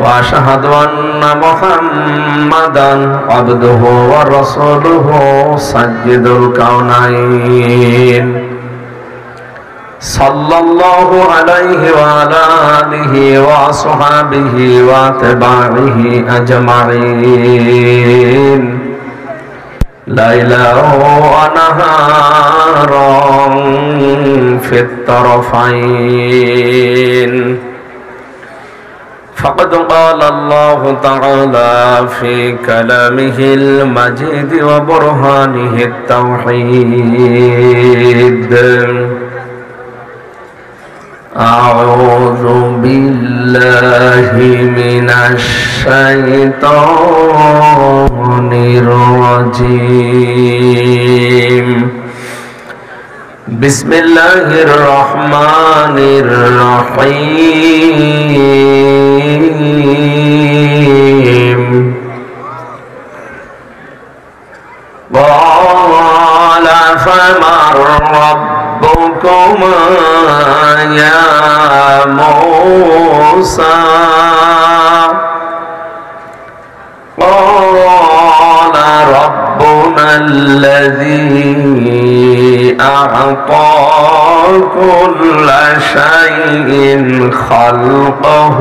وأشهد أن محمدا عبده ورسوله سيد الكونين صلى الله عليه وعلى آله وصحبه واتباعه أجمعين ليلا ونهارا في الطرفين فقد قال الله تعالى في كلامه المجيد وبرهانه التوحيد أعوذ بالله من الشيطان الرجيم بسم الله الرحمن الرحيم قال فمن ربكما يا موسى قال ربنا الذي أعطى كل شيء خلقه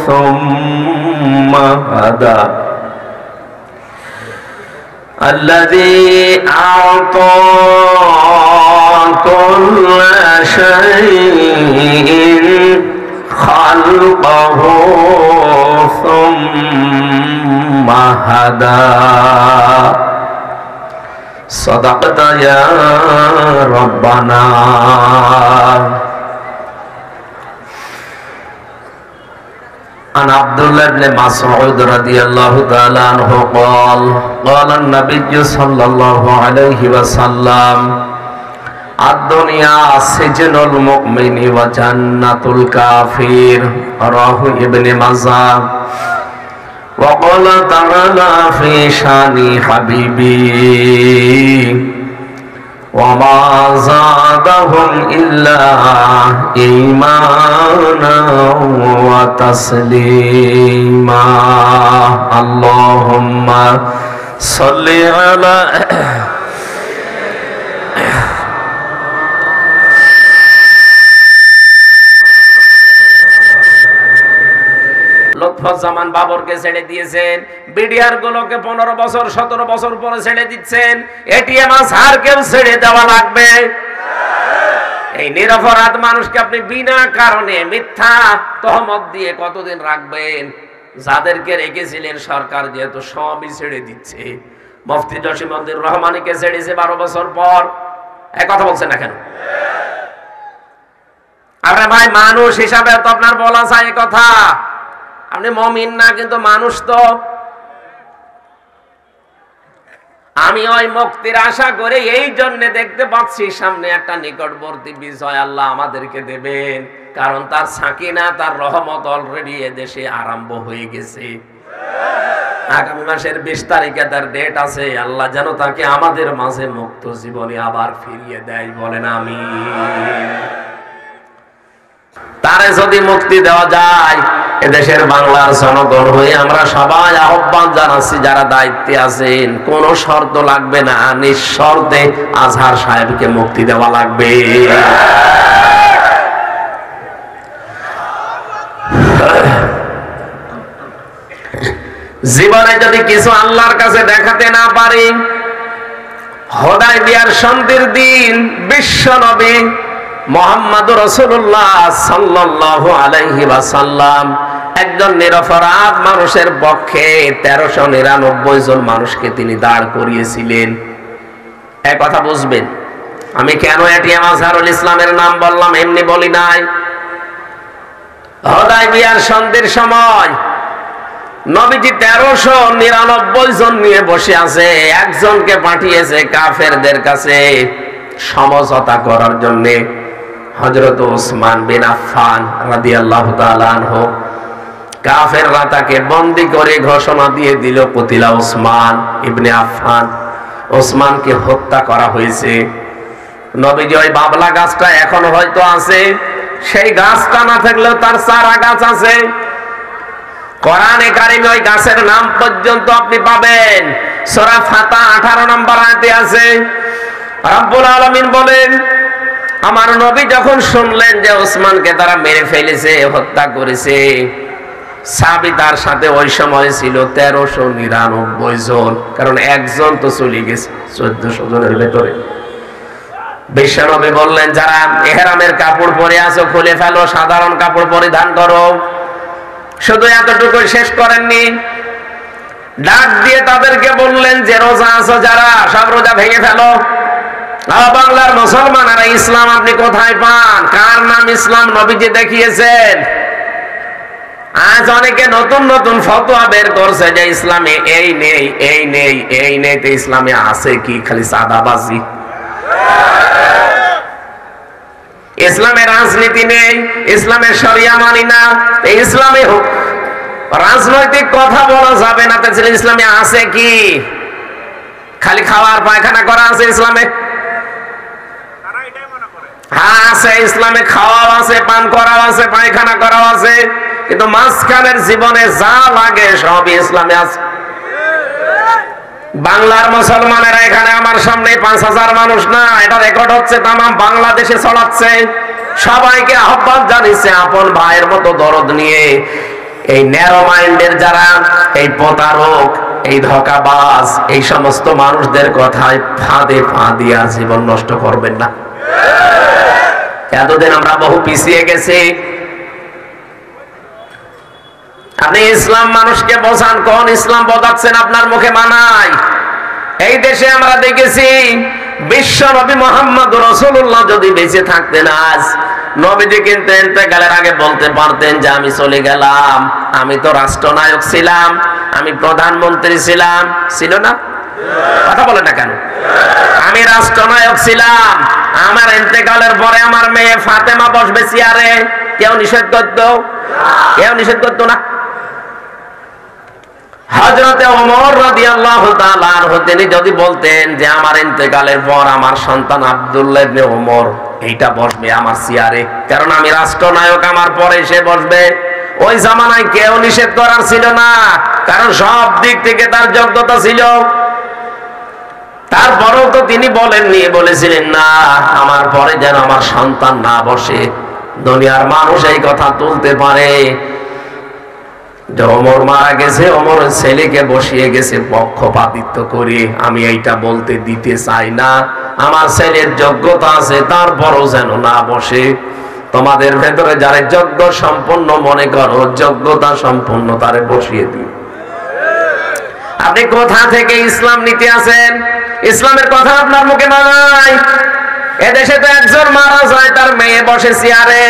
ثم هدى الذي أعطى كل شيء خلقه ثم هدى صدقت يا ربنا عن عبد الله بن مسعود رضي الله تعالى عنه قال قال النبي صلى الله عليه وسلم الدنيا سجن المؤمن وجنة الكافر رواه ابن ماجه وقال تعالى في شان حبيبي وما زادهم إلا إيمانا وتسليما اللهم صل على লুৎফুজ্জামান বাবরকে ছেড়ে দিয়েছেন, বিডিআর গুলোকে 15 বছর 17 বছর পরে ছেড়ে দিচ্ছেন, এটিএম আজহারকেও ছেড়ে দেওয়া লাগবে। এই নিরপরাধ মানুষকে আপনি বিনা কারণে মিথ্যা তহমত দিয়ে কতদিন রাখবেন? যাদেরকে রেখেছিলেন সরকার যেহেতু সবই ছেড়ে দিচ্ছে। মুফতি জসিমউদ্দিন রহমানীকে ছেড়েছে 12 বছর পর। এক কথা বলছেন না কেন? আরে ভাই, মানুষ হিসাবে তো আপনার বলা যায় কথা। আপনি মুমিন না, কিন্তু মানুষ তো। আমি ওই মুক্তির আশা করে এই জন্য দেখতে পাচ্ছি সামনে একটা নিকটবর্তী বিজয় আল্লাহ আমাদেরকে দেবেন, কারণ তার সাকিনা, তার রহমত অলরেডি এদেশে আরম্ভ হয়ে গেছে। আগামী মাসের 20 তারিখে তার ডেট আছে। আল্লাহ যেন তাকে আমাদের মাঝে মুক্ত জীবনে আবার ফিরিয়ে দেয়, বলেন আমিন। তারে যদি মুক্তি দেওয়া যায়, এদেশের বাংলার জনগণ হয়ে আমরা সবাই আহ্বান জানাচ্ছি, যারা দায়িত্বে আছেন, কোন শর্ত লাগবে না, নিঃশর্তে আজহার সাহেবকে মুক্তি দেওয়া লাগবে। জীবনে যদি কিছু আল্লাহর কাছে দেখাতে না পারি, হুদায়বিয়ার সন্ধির দিন বিশ্ব নবী মুহাম্মদুর রাসূলুল্লাহ সাল্লাল্লাহু আলাইহি ওয়াসাল্লাম একজন নিরপরাধ মানুষের পক্ষে 1399 জন মানুষকে তিনি দাঁড় করিয়েছিলেন। এক কথা বুঝবেন, আমি কেন এটিএম আজহারুল ইসলামের নাম বললাম, এমনি বলি নাই। হুদায়বিয়ার সন্ধির সময় নবীজি 1399 জন নিয়ে বসে আছে। একজনকে পাঠিয়েছে কাফেরদের কাছে সমঝোতা করার জন্য, হযরত ওসমান বিন আফফান রাদিয়াল্লাহু তাআলা আনহু। কাফেররা তাকে বন্দী করে ঘোষণা দিয়ে দিল, কতিলা ওসমান ইবনে আফফান, ওসমানকে হত্যা করা হয়েছে। নবীজি ওই বাবলা গাছটা এখন হয়তো আছে, সেই গাছটা না থাকলেও তার চারা গাছ আছে। কোরআনে কারিমে ওই গাছের নাম পর্যন্ত আপনি পাবেন। সূরা ফাতা 18 নম্বর আয়াতে আছে, রব্বুল আলামিন বলেন, আমার নবী যখন শুনলেন যে ওসমানকে তারা মেরে ফেলেছে, হত্যা করেছে, সাহাবী তার সাথে ওই সময় ছিল 1399 জন, কারণ একজন তো চলে গেছে 1400 জনের ভেতরে। বিশ্বনবী বললেন, যারা ইহরামের কাপড় পরে আছো খুলে ফেলো, সাধারণ কাপড় পরিধান করো। শুধু এতটুকু শেষ করেননি, ডাক দিয়ে তাদেরকে বললেন যে রোজা আছো যারা, সব রোজা ভেঙে ফেলো। বাংলার মুসলমানেরা, ইসলাম আপনি কোথায় পান? কার নাম ইসলাম নবীজি দেখিয়েছেন? আজ অনেকে নতুন নতুন ফতোয়া বের করছে যে ইসলামে এই নেই, এই নেই, এই নেই। তো ইসলামে আছে কি? খালি সাদাবাজি। ইসলামে রাজনীতি নেই, ইসলামে শরিয়া মানি না, ইসলামে রাজনৈতিক কথা বলা যাবে না। তাহলে ইসলামে আছে কি? খালি খাওয়ার পায়খানা করা আছে ইসলামে? হ্যাঁ আছে, ইসলামে খাওয়াও আছে, পান করাও আছে, পায়খানা করাও আছে, কিন্তু মাঝখানের জীবনে যা লাগে সবই ইসলামে আছে। বাংলার মুসলমানেরা এখানে আমার সামনে 5000 মানুষ না, এটা রেকর্ড হচ্ছে, তাম বাংলাদেশে ছড়াচ্ছে। সবাইকে আহ্বান জানিয়েছে আপন ভাইয়ের মতো দরদ নিয়ে এই ন্যারো মাইন্ডের যারা, এই প্রতারক, এই ধোঁকাবাজ, এই সমস্ত মানুষদের কথায় ফাঁদে পা দিয়া জীবন নষ্ট করবেন না। এতদিন আমরা বহু পিছিয়ে গেছি। আপনি ইসলাম মানুষকে বোঝান, কোন ইসলাম বোঝাচ্ছেন আপনার মুখে মানায়? এই দেশে আমরা দেখেছি বিশ্ব নবী মুহাম্মদ রাসূলুল্লাহ যদি বেঁচে থাকতেন আজ, নবীজি কিন্তু ইন্তেকালের আগে বলতে পারতেন যে আমি চলে গেলাম, আমি তো রাষ্ট্রনায়ক ছিলাম, আমি প্রধানমন্ত্রী ছিলাম, ছিল না? কথা বলে না কেন? আমি রাষ্ট্রনায়ক ছিলাম, আমার ইন্তেকালের পরে আমার মেয়ে ফাতেমা বসবে চেয়ারে। কেউ নিষেধ করতো? কেউ নিষেধ করতো না। হযরতে ওমর রাদিয়াল্লাহু তাআলা আনহু তিনি যদি বলতেন যে আমার ইন্তেকালের পর আমার সন্তান আব্দুল্লাহ ইবনে ওমর এইটা বসবে আমার চেয়ারে, কারণ আমি রাষ্ট্রনায়ক, আমার পরে সে বসবে, ওই জামানায় কেউ নিষেধ করার ছিল না, কারণ সব দিক থেকে তার যোগ্যতা ছিল। তারপরেও তো তিনি বলেননি, বলেছিলেন না আমার পরে যেন আমার সন্তান না বসে। দুনিয়ার মানুষ এই কথা তুলতে পারে যে ওমর মারা গেছে, ওমরের ছেলেকে বসিয়ে গেছে পক্ষপাতিত্ব করে। আমি এইটা বলতে দিতে চাই না, আমার ছেলের যোগ্যতা আছে, তারপরও যেন না বসে। তোমাদের ভেতরে যারা যোগ্য সম্পন্ন মনে করো, যোগ্যতা সম্পন্ন তারে বসিয়ে দিও। আপনি কোথা থেকে ইসলাম নিতে আছেন? ইসলামের কথা আপনার মুখে নাই। এদেশে তো একজন মারা যায় তার মেয়ে বসে চেয়ারে,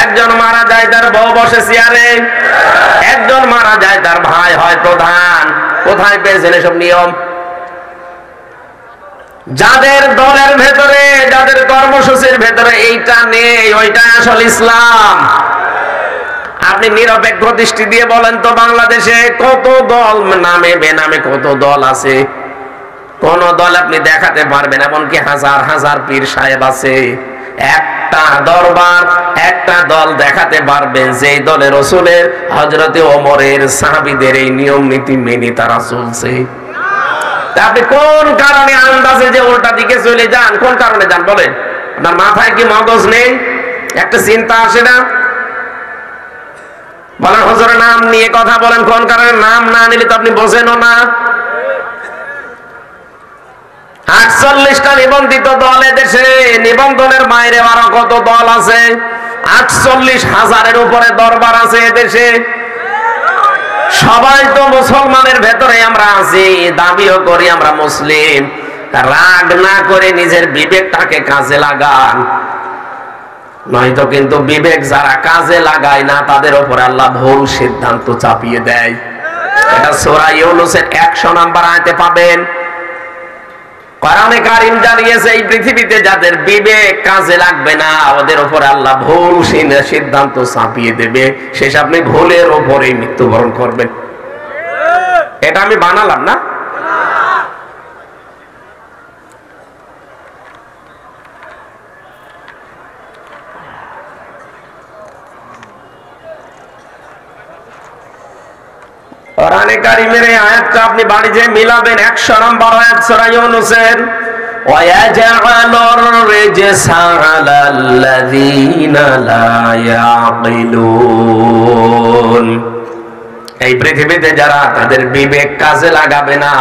একজন মারা যায় তার বউ বসে চেয়ারে, একজন মারা যায় তার ভাই হয় প্রধান। কোথায় পেয়েছেন এসব নিয়ম? যাদের দলের ভেতরে, যাদের কর্মসূচির ভেতরে এইটা নেই, ওইটা আসল ইসলাম। আপনি নিরপেক্ষ দৃষ্টি দিয়ে বলেন তো, বাংলাদেশে কত দল, নামে বেনামে কত দল আছে? কোন দল আপনি দেখাতে পারবেন? এমনকি হাজার হাজার পীর সাহেব আছে, একটা দরবার, একটা দল দেখাতে পারবেন যে দলে রাসূলের, হযরতে ওমরের, সাহাবীদের এই নিয়ম নীতি মেনে তারা চলছে? আপনি কোন কারণে আন্দাজে যে উল্টা দিকে চলে যান? কোন কারণে যান বলেন? আপনার মাথায় কি মগজ নেই? একটা চিন্তা আসে না? বলেন হুজুরের নাম নিয়ে কথা বলেন, কোন কারণে? নাম না নিলে তো আপনি বোঝেনও না। 48টা নিবন্ধিত দল এদেশে, নিবন্ধনের বাইরে আরো কত দল আছে? 48,000-এর উপরে দরবার আছে এদেশে। সবাই তো মুসলমানের ভেতরে আমরা আছি, দাবিও করি আমরা মুসলিম। রাগ না করে নিজের বিবেকটাকে কাজে লাগান, নয়তো কিন্তু বিবেক যারা কাজে লাগায় না তাদের উপরে আল্লাহ ভুল সিদ্ধান্ত চাপিয়ে দেয়। এটা সূরা ইউনূসের 100 নম্বর আয়াতে পাবেন। কোরআনে কারীম জানিয়েছে এই পৃথিবীতে যাদের বিবেক কাজে লাগবে না, ওদের উপরে আল্লাহ ভুল সিদ্ধান্ত চাপিয়ে দেবে। শেষ আপনি ভুলের উপরেই মৃত্যুবরণ করবেন। এটা আমি বানালাম না। কোরআনে কারীমের এই আয়াতটা আপনি বাড়ি যেয়ে মিলাবেন। 100 নম্বর আয়াত সূরা ইউনূসের, ওয়ায়াজআলুর রিজসা আলাল্লাযীনা লা ইয়াকিলুন। এই পৃথিবীতে যারা তাদের বিবেক কাজে লাগাবে না,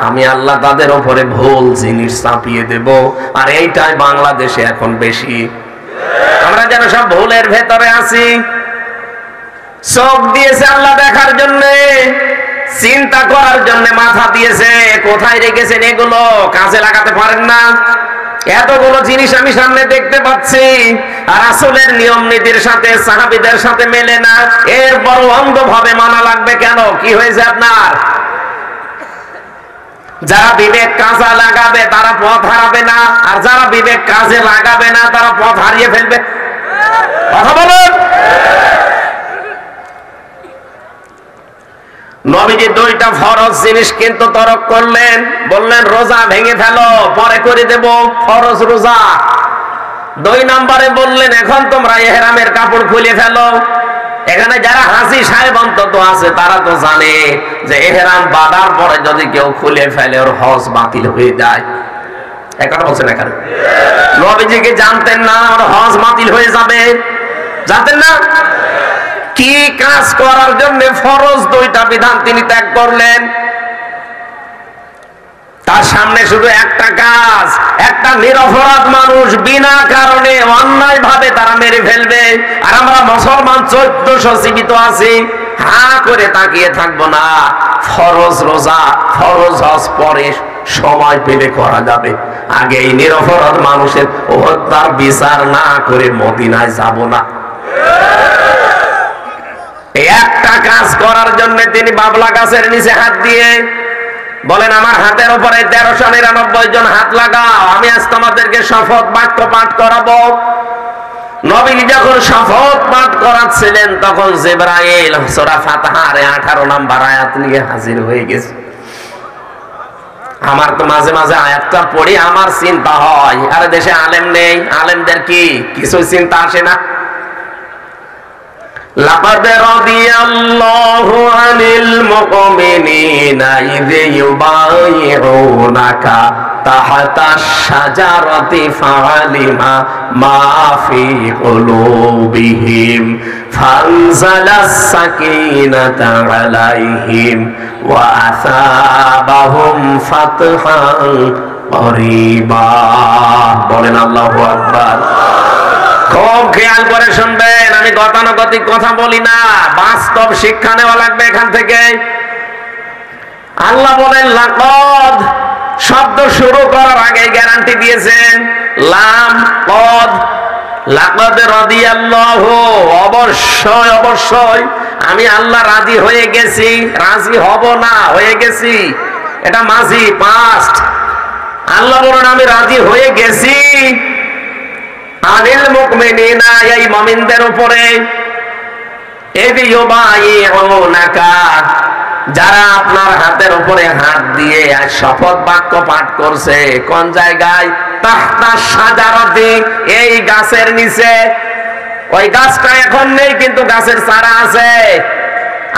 আমি আল্লাহ তাদের উপরে ভুল জিনিস চাপিয়ে দেব। আর এইটাই বাংলাদেশে এখন বেশি। আমরা যেন সব ভুলের ভেতরে আছি। চোখ দিয়েছে আল্লাহ দেখার জন্য, চিন্তা করার জন্য মাথা দিয়েছে, কোথায় রেখেছেন এগুলো? কাজে লাগাতে পারেন না। এতগুলো জিনিস আমি সামনে দেখতে পাচ্ছি, আর রাসূলের নিয়ম নীতির সাথে সাহাবীদের সাথে মেলে না, এরপর অন্ধভাবে মানা লাগবে কেন? কি হয়েছে আপনার? যারা বিবেক কাজে লাগাবে তারা পথ হারাবে না, আর যারা বিবেক কাজে লাগাবে না তারা পথ হারিয়ে ফেলবে। কথা বলুন। নবীজি দুইটা ফরজ জিনিস কিন্তু তরক করলেন, বললেন রোজা ভেঙে ফেলো, পরে করে দেব ফরজ রোজা। 2 নম্বরে বললেন এখন তোমরা ইহরামের কাপড় খুলে ফেলো। এখানে যারা হাজী সাহেব অন্তত আছে তারা তো জানে যে ইহরাম বাঁধার পরে যদি কেউ খুলে ফেলে ওর হজ বাতিল হয়ে যায়। একটা বলছেন এখানে নবীজি কি জানতেন না ওর হজ বাতিল হয়ে যাবে? জানতেন না? কি কাজ করার জন্য ফরজ 2টা বিধান তিনি ত্যাগ করলেন? তার সামনে শুধু একটা কাজ, একটা নিরপরাধ মানুষ বিনা কারণে অন্যায় ভাবে তারা মেরে ফেলবে, আর আমরা মুসলমান 1400 জীবিত আছি, হা করে তাকিয়ে থাকবো না? ফরজ রোজা, ফরজ হজ পরে সময় পেলে করা যাবে, আগে এই নিরপরাধ মানুষের হত্যার বিচার না করে মদিনায় যাব না। একটা কাজ করার জন্য তিনি বাবলা গাছের নিচে হাত দিয়ে বলেন আমার হাতের উপরে 1399 জন হাত লাগাও, আমি আজ তোমাদেরকে শপথ বাক্য পাঠ করাবো। নবী যখন শপথ পাঠ করাচ্ছিলেন তখন জিবরাইল সূরা ফাতিহার 18 নম্বর আয়াত নিয়ে হাজির হয়ে গেছে। আমার তো মাঝে মাঝে আয়াতটা পড়ি আমার চিন্তা হয়, আরে দেশে আলেম নেই, আলেমদের কি কিছু চিন্তা আসে না? لقد رضي الله عن المؤمنين إذ يبايعونك تحت الشجرة فعلم ما في قلوبهم فأنزل السكينة عليهم وأثابهم فتحا قريبا। বলেন আল্লাহু আকবার। খুব খেয়াল করে শুনবেন, আমি গতানুগতিক কথা বলি না, বাস্তব শিক্ষা নেওয়া লাগবে এখান থেকে। আল্লাহ বলেন লাকদ, শব্দ শুরু করার আগে গ্যারান্টি দিয়েছেন লাম কদ। লাকদ রাদিয়াল্লাহু, অবশ্যই অবশ্যই আমি আল্লাহ রাজি হয়ে গেছি, রাজি হব না, হয়ে গেছি, এটা মাঝি পাস্ট। আল্লাহ বলেন আমি রাজি হয়ে গেছি আনিল মুমিনিনা, এই মুমিনদের উপরে, ইযি ইউবাইউনাকা, যারা আপনার হাতের উপরে হাত দিয়ে শপথ বাক্য পাঠ করছে। কোন জায়গায়? তাহতা শাজারাতি, এই গাছের নিচে। ওই গাছটা এখন নেই কিন্তু গাছের চারা আছে।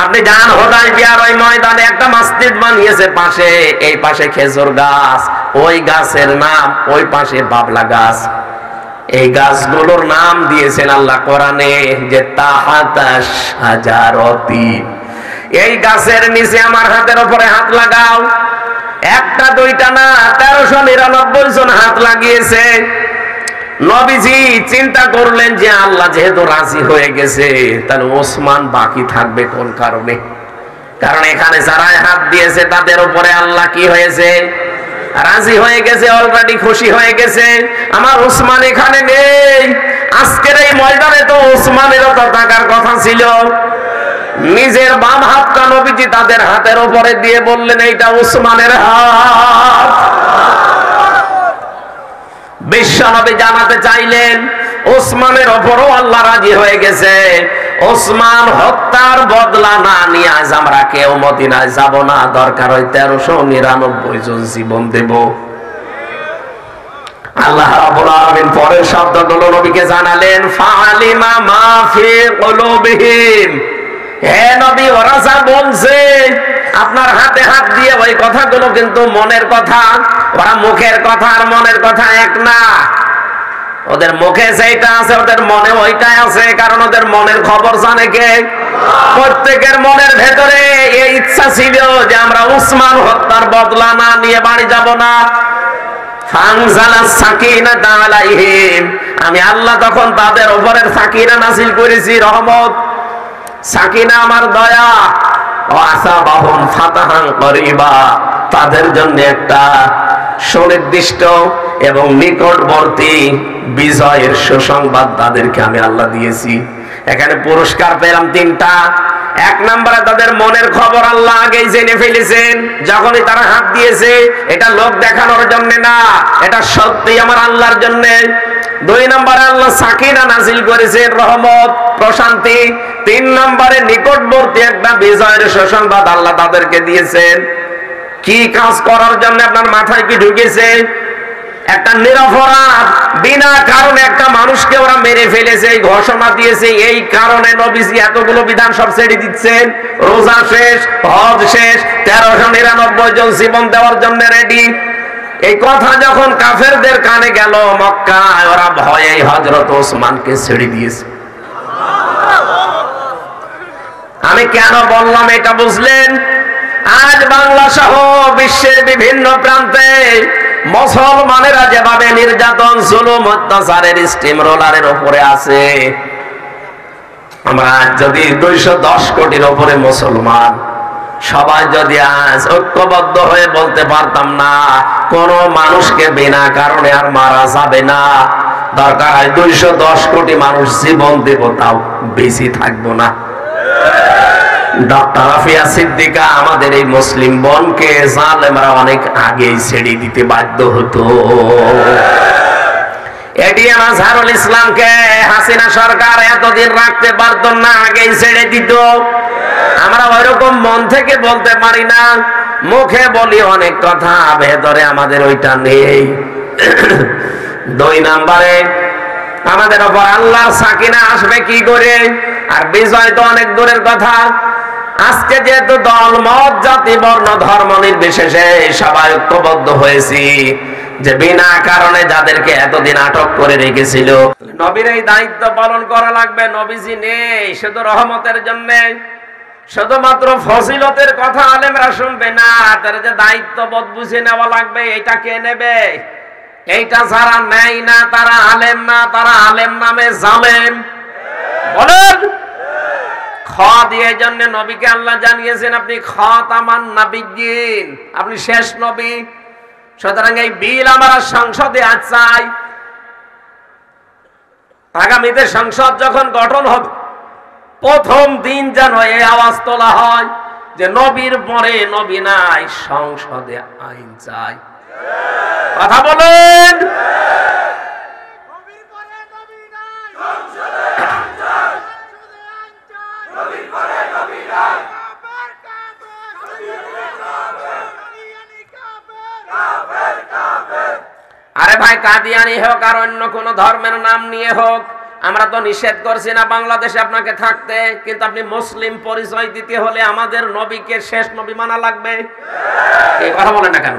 আপনি যান হুদায়বিয়ার ওই ময়দানে একটা মসজিদ বানিয়েছে পাশে, এই পাশে খেজুর গাছ, ওই গাছের নাম ওই পাশে বাবলা গাছ। এই গাছগুলোর নাম দিয়েছেন আল্লাহ কোরআনে যে তাহাতা শাজারতি। এই গাছের নিচে আমার হাতের উপরে হাত লাগাও। একটা দুইটা না, 1399 জন হাত লাগিয়েছে। নবীজি চিন্তা করলেন যে আল্লাহ যেহেতু রাজি হয়ে গেছে, তাহলে ওসমান বাকি থাকবে কোন কারণে? কারণ এখানে যারা হাত দিয়েছে তাদের উপরে আল্লাহ কি হয়েছে? রাজি হয়ে গেছে, অলরেডি খুশি হয়ে গেছে। আমার ওসমান এখানে নেই। আজকের এই ময়দানে তো ওসমানেরও তো থাকার কথা ছিল। নিজের বাম হাতটা নবীজি তাদের হাতের উপরে দিয়ে বললেন এইটা ওসমানের হাত। বিশ্ব নবী জানাতে চাইলেন ওসমানের ওপরও আল্লাহ রাজি হয়ে গেছে। ওসমান হত্যার বদলা না নিয়ে আজ আমরা কেউ মদিনায় যাব না, দরকার হয় 1399 জন জীবন দেব। আল্লাহ রাব্বুল আলামিন পরের শব্দগুলো নবীকে জানালেন, ফাআলিমা মা ফি কুলুবিহিম, হে নবী, ওরা যা বলছে আপনার হাতে হাত দিয়ে ওই কথাগুলো কিন্তু মনের কথা। ওরা মুখের কথা আর মনের কথা এক না। ওদের মুখে যেটা আছে ওদের মনে ওইটাই আছে, কারণ ওদের মনের খবর জানে কে? প্রত্যেকের মনের ভেতরে এই ইচ্ছা ছিল যে আমরা উসমান হত্যার বদলা না নিয়ে বাড়ি যাব না। আমি আল্লাহ তখন তাদের উপরের সাকিনা নাযিল করেছি, রহমত, সাকিনা আমার দয়া। ওয়াসাবাহুম ফাতাহান করিবা, তাদের জন্য একটা সুনির্দিষ্ট এবং নিকটবর্তী বিজয়ের সুসংবাদ তাদেরকে আমি আল্লাহ দিয়েছি। এখানে পুরস্কার পেলাম তিনটা। এক নম্বরে তাদের মনের খবর আল্লাহ আগেই জেনে ফেলেছেন যখনই তারা হাত দিয়েছে। এটা লোক দেখানোর জন্য না, এটা সত্যি আমার আল্লাহর জন্য। দুই নম্বরে আল্লাহ সাকিনা নাযিল করেছেন, রহমত, প্রশান্তি। তিন নম্বরে নিকটবর্তী একটা বিজয়ের সুসংবাদ আল্লাহ তাদেরকে দিয়েছেন। কি কাজ করার জন্য আপনার মাথায় কি ঢুকেছে? একটা নিরপরাধ বিনা কারণে একটা মানুষকে ওরা মেরে ফেলেছে, এই ঘোষণা দিয়েছে। এই কারণে নবীজি এতগুলো বিধান সব ছেড়ে দিচ্ছেন। রোজা শেষ, হজ শেষ, 1399 জন জীবন দেওয়ার জন্য রেডি। এই কথা যখন কাফেরদের কানে গেল মক্কায়, ওরা ভয়ে হযরত ওসমানকে ছেড়ে দিয়েছে। আমি কেন বললাম এটা বুঝলেন? আজ বাংলা সহ বিশ্বের বিভিন্ন প্রান্তে মুসলমানেরা যেভাবে নির্যাতন, জুলুম, অত্যাচারের স্টিম রোলারের উপরে আছে, আমরা যদি 210 কোটির উপরে মুসলমান সবাই যদি আজ ঐক্যবদ্ধ হয়ে বলতে পারতাম না কোন মানুষকে বিনা কারণে আর মারা যাবে না, দরকার হয় 210 কোটি মানুষ জীবন দেব, তাও বেশি থাকবো না। ডক্টর আফিয়া সিদ্দিকা আমাদের এই মুসলিম বোনকে জালেমরা অনেক আগেই ছেড়ে দিতে বাধ্য হতো। এটিএম আজহারুল ইসলামকে হাসিনা সরকার এতদিন রাখতে পারত না, আগেই ছেড়ে দিত। আমরা ওইরকম মন থেকে বলতে পারি না, মুখে বলি অনেক কথা, ভেতরে আমাদের ওইটা নেই। দুই নম্বরে আমাদের উপর আল্লাহর সাকিনা আসবে কি করে? আর বিজয় তো অনেক দূরের কথা। আজকে যেহেতু দল, মত, জাতি, বর্ণ, ধর্ম নির্বিশেষে সবাই ঐক্যবদ্ধ হয়েছি যে বিনা কারণে যাদেরকে এতদিন আটক করে রেখেছিল, নবীর এই দায়িত্ব পালন করা লাগবে। নবীজি নেই শুধু রহমতের জন্য, শুধুমাত্র ফজিলতের কথা আলেমরা শুনবে না, তার যে দায়িত্ববোধ বুঝে নেওয়া লাগবে। এটা কে নেবে? এইটা যারা নেয় না তারা আলেম না, তারা আলেম নামে জালেম। বলেন, খ দিয়ে জন্য নবীকে আল্লাহ জানিয়েছেন আপনি খাতামান নাবিয়্যিন, আপনি শেষ নবী। সুতরাং এই বিল আমরা সংসদে আজ চাই। আগামীতে সংসদ যখন গঠন হবে, প্রথম দিন যেন এই আওয়াজ তোলা হয় যে নবীর পরে নবী নাই, সংসদে আইন চাই। কথা বলেন। আরে ভাই, কাদিয়ানি হোক আর অন্য কোন ধর্মের নাম নিয়ে হোক, আমরা তো নিষেধ করছি না বাংলাদেশে আপনাকে থাকতে, কিন্তু আপনি মুসলিম পরিচয় দিতে হলে আমাদের নবীকে শেষ নবী মানা লাগবে। এই কথা বলেন না কেন?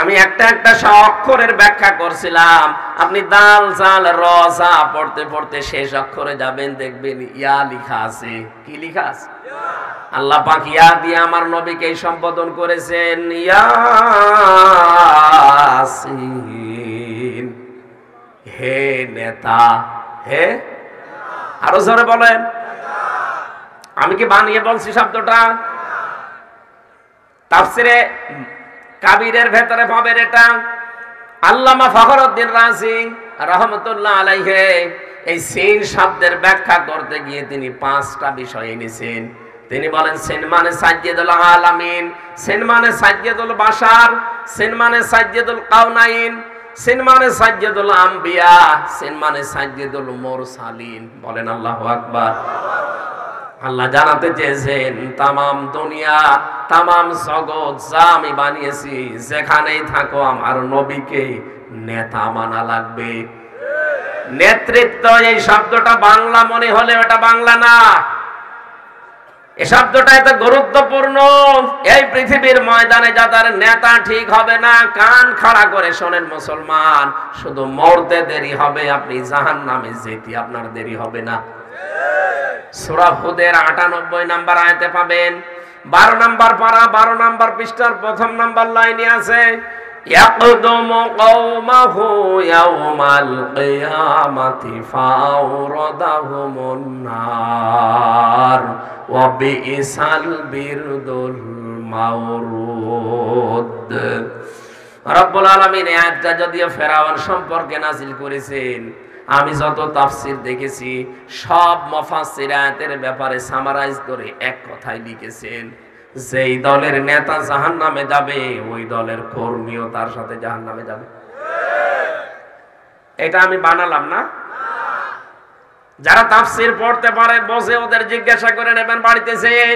আমি একটা একটা অক্ষরের ব্যাখ্যা করছিলাম। আপনি দাল, জাল, র, জা পড়তে পড়তে শেষ অক্ষরে যাবেন, দেখবেন ইয়া লিখা আছে। কি লিখা আছে? আল্লাহ পাক ইয়া দিয়ে আমার নবীকে সম্বোধন করেছেন, ইয়াসিন, হে নেতা, হে। আরো জোরে বলেন। আমি কি বানিয়ে বলছি শব্দটা? তাফসিরে কাবিরের ভেতরে পাবেন এটা। আল্লামা ফখরুদ্দিন রাজি রহমতুল্লাহ আলাইহি এই সিন শব্দের ব্যাখ্যা করতে গিয়ে তিনি 5টা বিষয় এনেছেন। তিনি বলেন, সিন মানে সাজ্জিদুল আলামিন, সিন মানে সাজ্জিদুল বাশার, সিন মানে সাজ্জিদুল কাউনাইন, সিন মানে সাজ্জিদুল আম্বিয়া, সিন মানে সাজ্জিদুল মুরসালিন। বলেন আল্লাহু আকবার। আল্লাহ জানাতে চেয়েছেন তামাম দুনিয়া, তামাম জগৎ যা আমি বানিয়েছি, যেখানেই থাকো আমার নবীকে নেতা মানা লাগবে। নেতৃত্ব এই শব্দটা বাংলা মনে হলে ওটা বাংলা না। এই শব্দটা এত গুরুত্বপূর্ণ। এই পৃথিবীর ময়দানে যাদের নেতা ঠিক হবে না, কান খাড়া করে শোনেন মুসলমান, শুধু মরতে দেরি হবে, আপনি জাহান্নামে যেতে আপনার দেরি হবে না। সূরা হুদের ৯৮ নম্বর আয়াতে পাবেন। ১২ নম্বর পারা ১২ নম্বর পৃষ্ঠার প্রথম নম্বর লাইনে আছে, ইয়াকদুমু কওমাহু ইয়াওমাল কিয়ামাতি ফাওরাদাহুমুন নার ওয়া বিইসাল বিরদুল মাওরুদ। রব্বুল আলামিন এই আয়াতটা যদিও ফেরাউন সম্পর্কে নাযিল করেছেন, আমি যত তাফসীর দেখেছি সব মুফাসসির আয়াতের ব্যাপারে সামারাইজ করে এক কথাই লিখেছেন, যেই দলের নেতা জাহান্নামে যাবে ওই দলের কর্মীও তার সাথে জাহান্নামে যাবে। এটা আমি বানালাম না। যারা তাফসীর পড়তে পারে বসে ওদের জিজ্ঞাসা করে নেবেন বাড়িতে যেয়ে।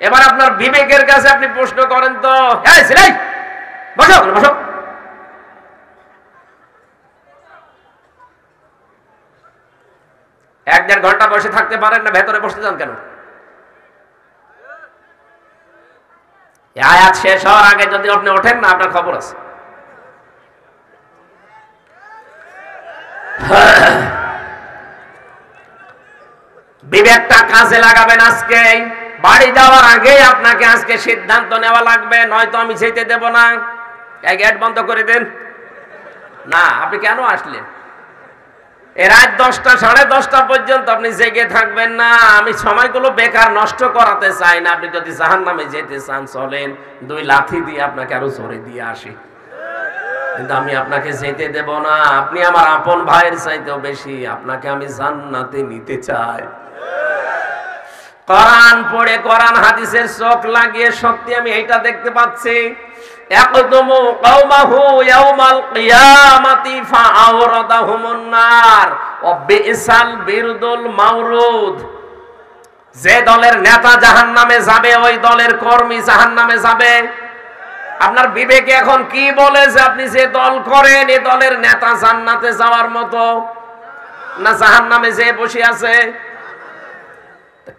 এবার আপনার বিবেকের কাছে আপনি প্রশ্ন করেন তো, এই ছেলে বসো বসো, এক দেড় ঘন্টা বসে থাকতে পারেন না, ভেতরে বসতে যান কেন? আয়াত শেষ হওয়ার আগে যদি আপনি ওঠেন না, আপনার খবর আছে। বিবেকটা কাজে লাগাবেন আজকে। বাড়ি যাওয়ার আগে আপনাকে আজকে সিদ্ধান্ত নেওয়া লাগবে, নয়তো আমি যেতে দেব না। এই গেট বন্ধ করে দেন না। আপনি কেন আসলেন? এ রাত ১০টা ১০:৩০ পর্যন্ত আপনি জেগে থাকবেন না। আমি সময়গুলো বেকার নষ্ট করাতে চাই না। আপনি যদি জাহান্নামে যেতে চান চলেন, ২ লাথি দিয়ে আপনাকে আরো জোরে দিয়ে আসি, কিন্তু আমি আপনাকে যেতে দেব না। আপনি আমার আপন ভাইয়ের চাইতেও বেশি, আপনাকে আমি জান্নাতে নিতে চাই। কোরআন পড়ে কোরআন হাদিসের চোখ লাগিয়ে সত্যি আমি এইটা দেখতে পাচ্ছি। ইয়াকদুমু কওমাহু ইয়াওমাল কিয়ামাতি ফাআওরাদাহুমুন নার ওয়া বিইসাল বিরদুল মাওরুদ। যে দলের নেতা জাহান্নামে যাবে ওই দলের কর্মী জাহান্নামে যাবে। আপনার বিবেকে এখন কি বলে যে আপনি যে দল করেন এই দলের নেতা জান্নাতে যাওয়ার মতো না জাহান্নামে যে বসে আছে?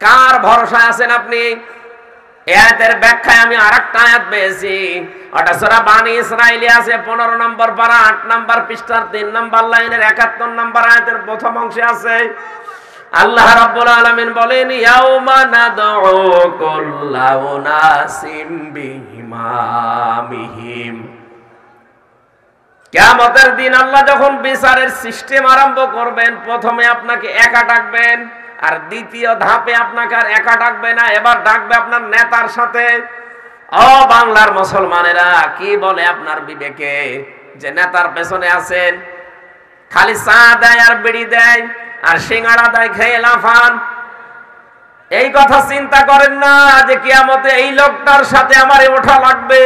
কার ভরসায় আছেন আপনি? আয়াতের ব্যাখ্যায় আমি আরেকটা আয়াত পেয়েছি, ওটা সূরা বানি ইসরাঈলে আছে ১৫ নম্বর পারা ৮ নম্বর পৃষ্ঠার ৩ নম্বর লাইনের ৭১ নম্বর আয়াতের প্রথম অংশে আছে। আল্লাহ রাব্বুল আলামিন বলেন, ইয়াউমা নাদউ কুল্লা উনাসিম বিইমামিহিম। কিয়ামতের দিন আল্লাহ যখন বিচারের সিস্টেম আরম্ভ করবেন, প্রথমে আপনাকে একা ডাকবেন, আর দ্বিতীয় ধাপে আপনাকে আর একা ডাকবে না, এবার ডাকবে আপনার নেতার সাথে। ও বাংলার মুসলমানেরা, কি বলে আপনার বিবেকে যে নেতার পেছনে আছেন, খালি চা দেয় আর বিড়ি দেয় আর সিঙ্গাড়া দেয় খেয়ে লাফান? এই কথা চিন্তা করেন না যে কিয়ামতে এই লোকটার সাথে আমারে ওঠা লাগবে।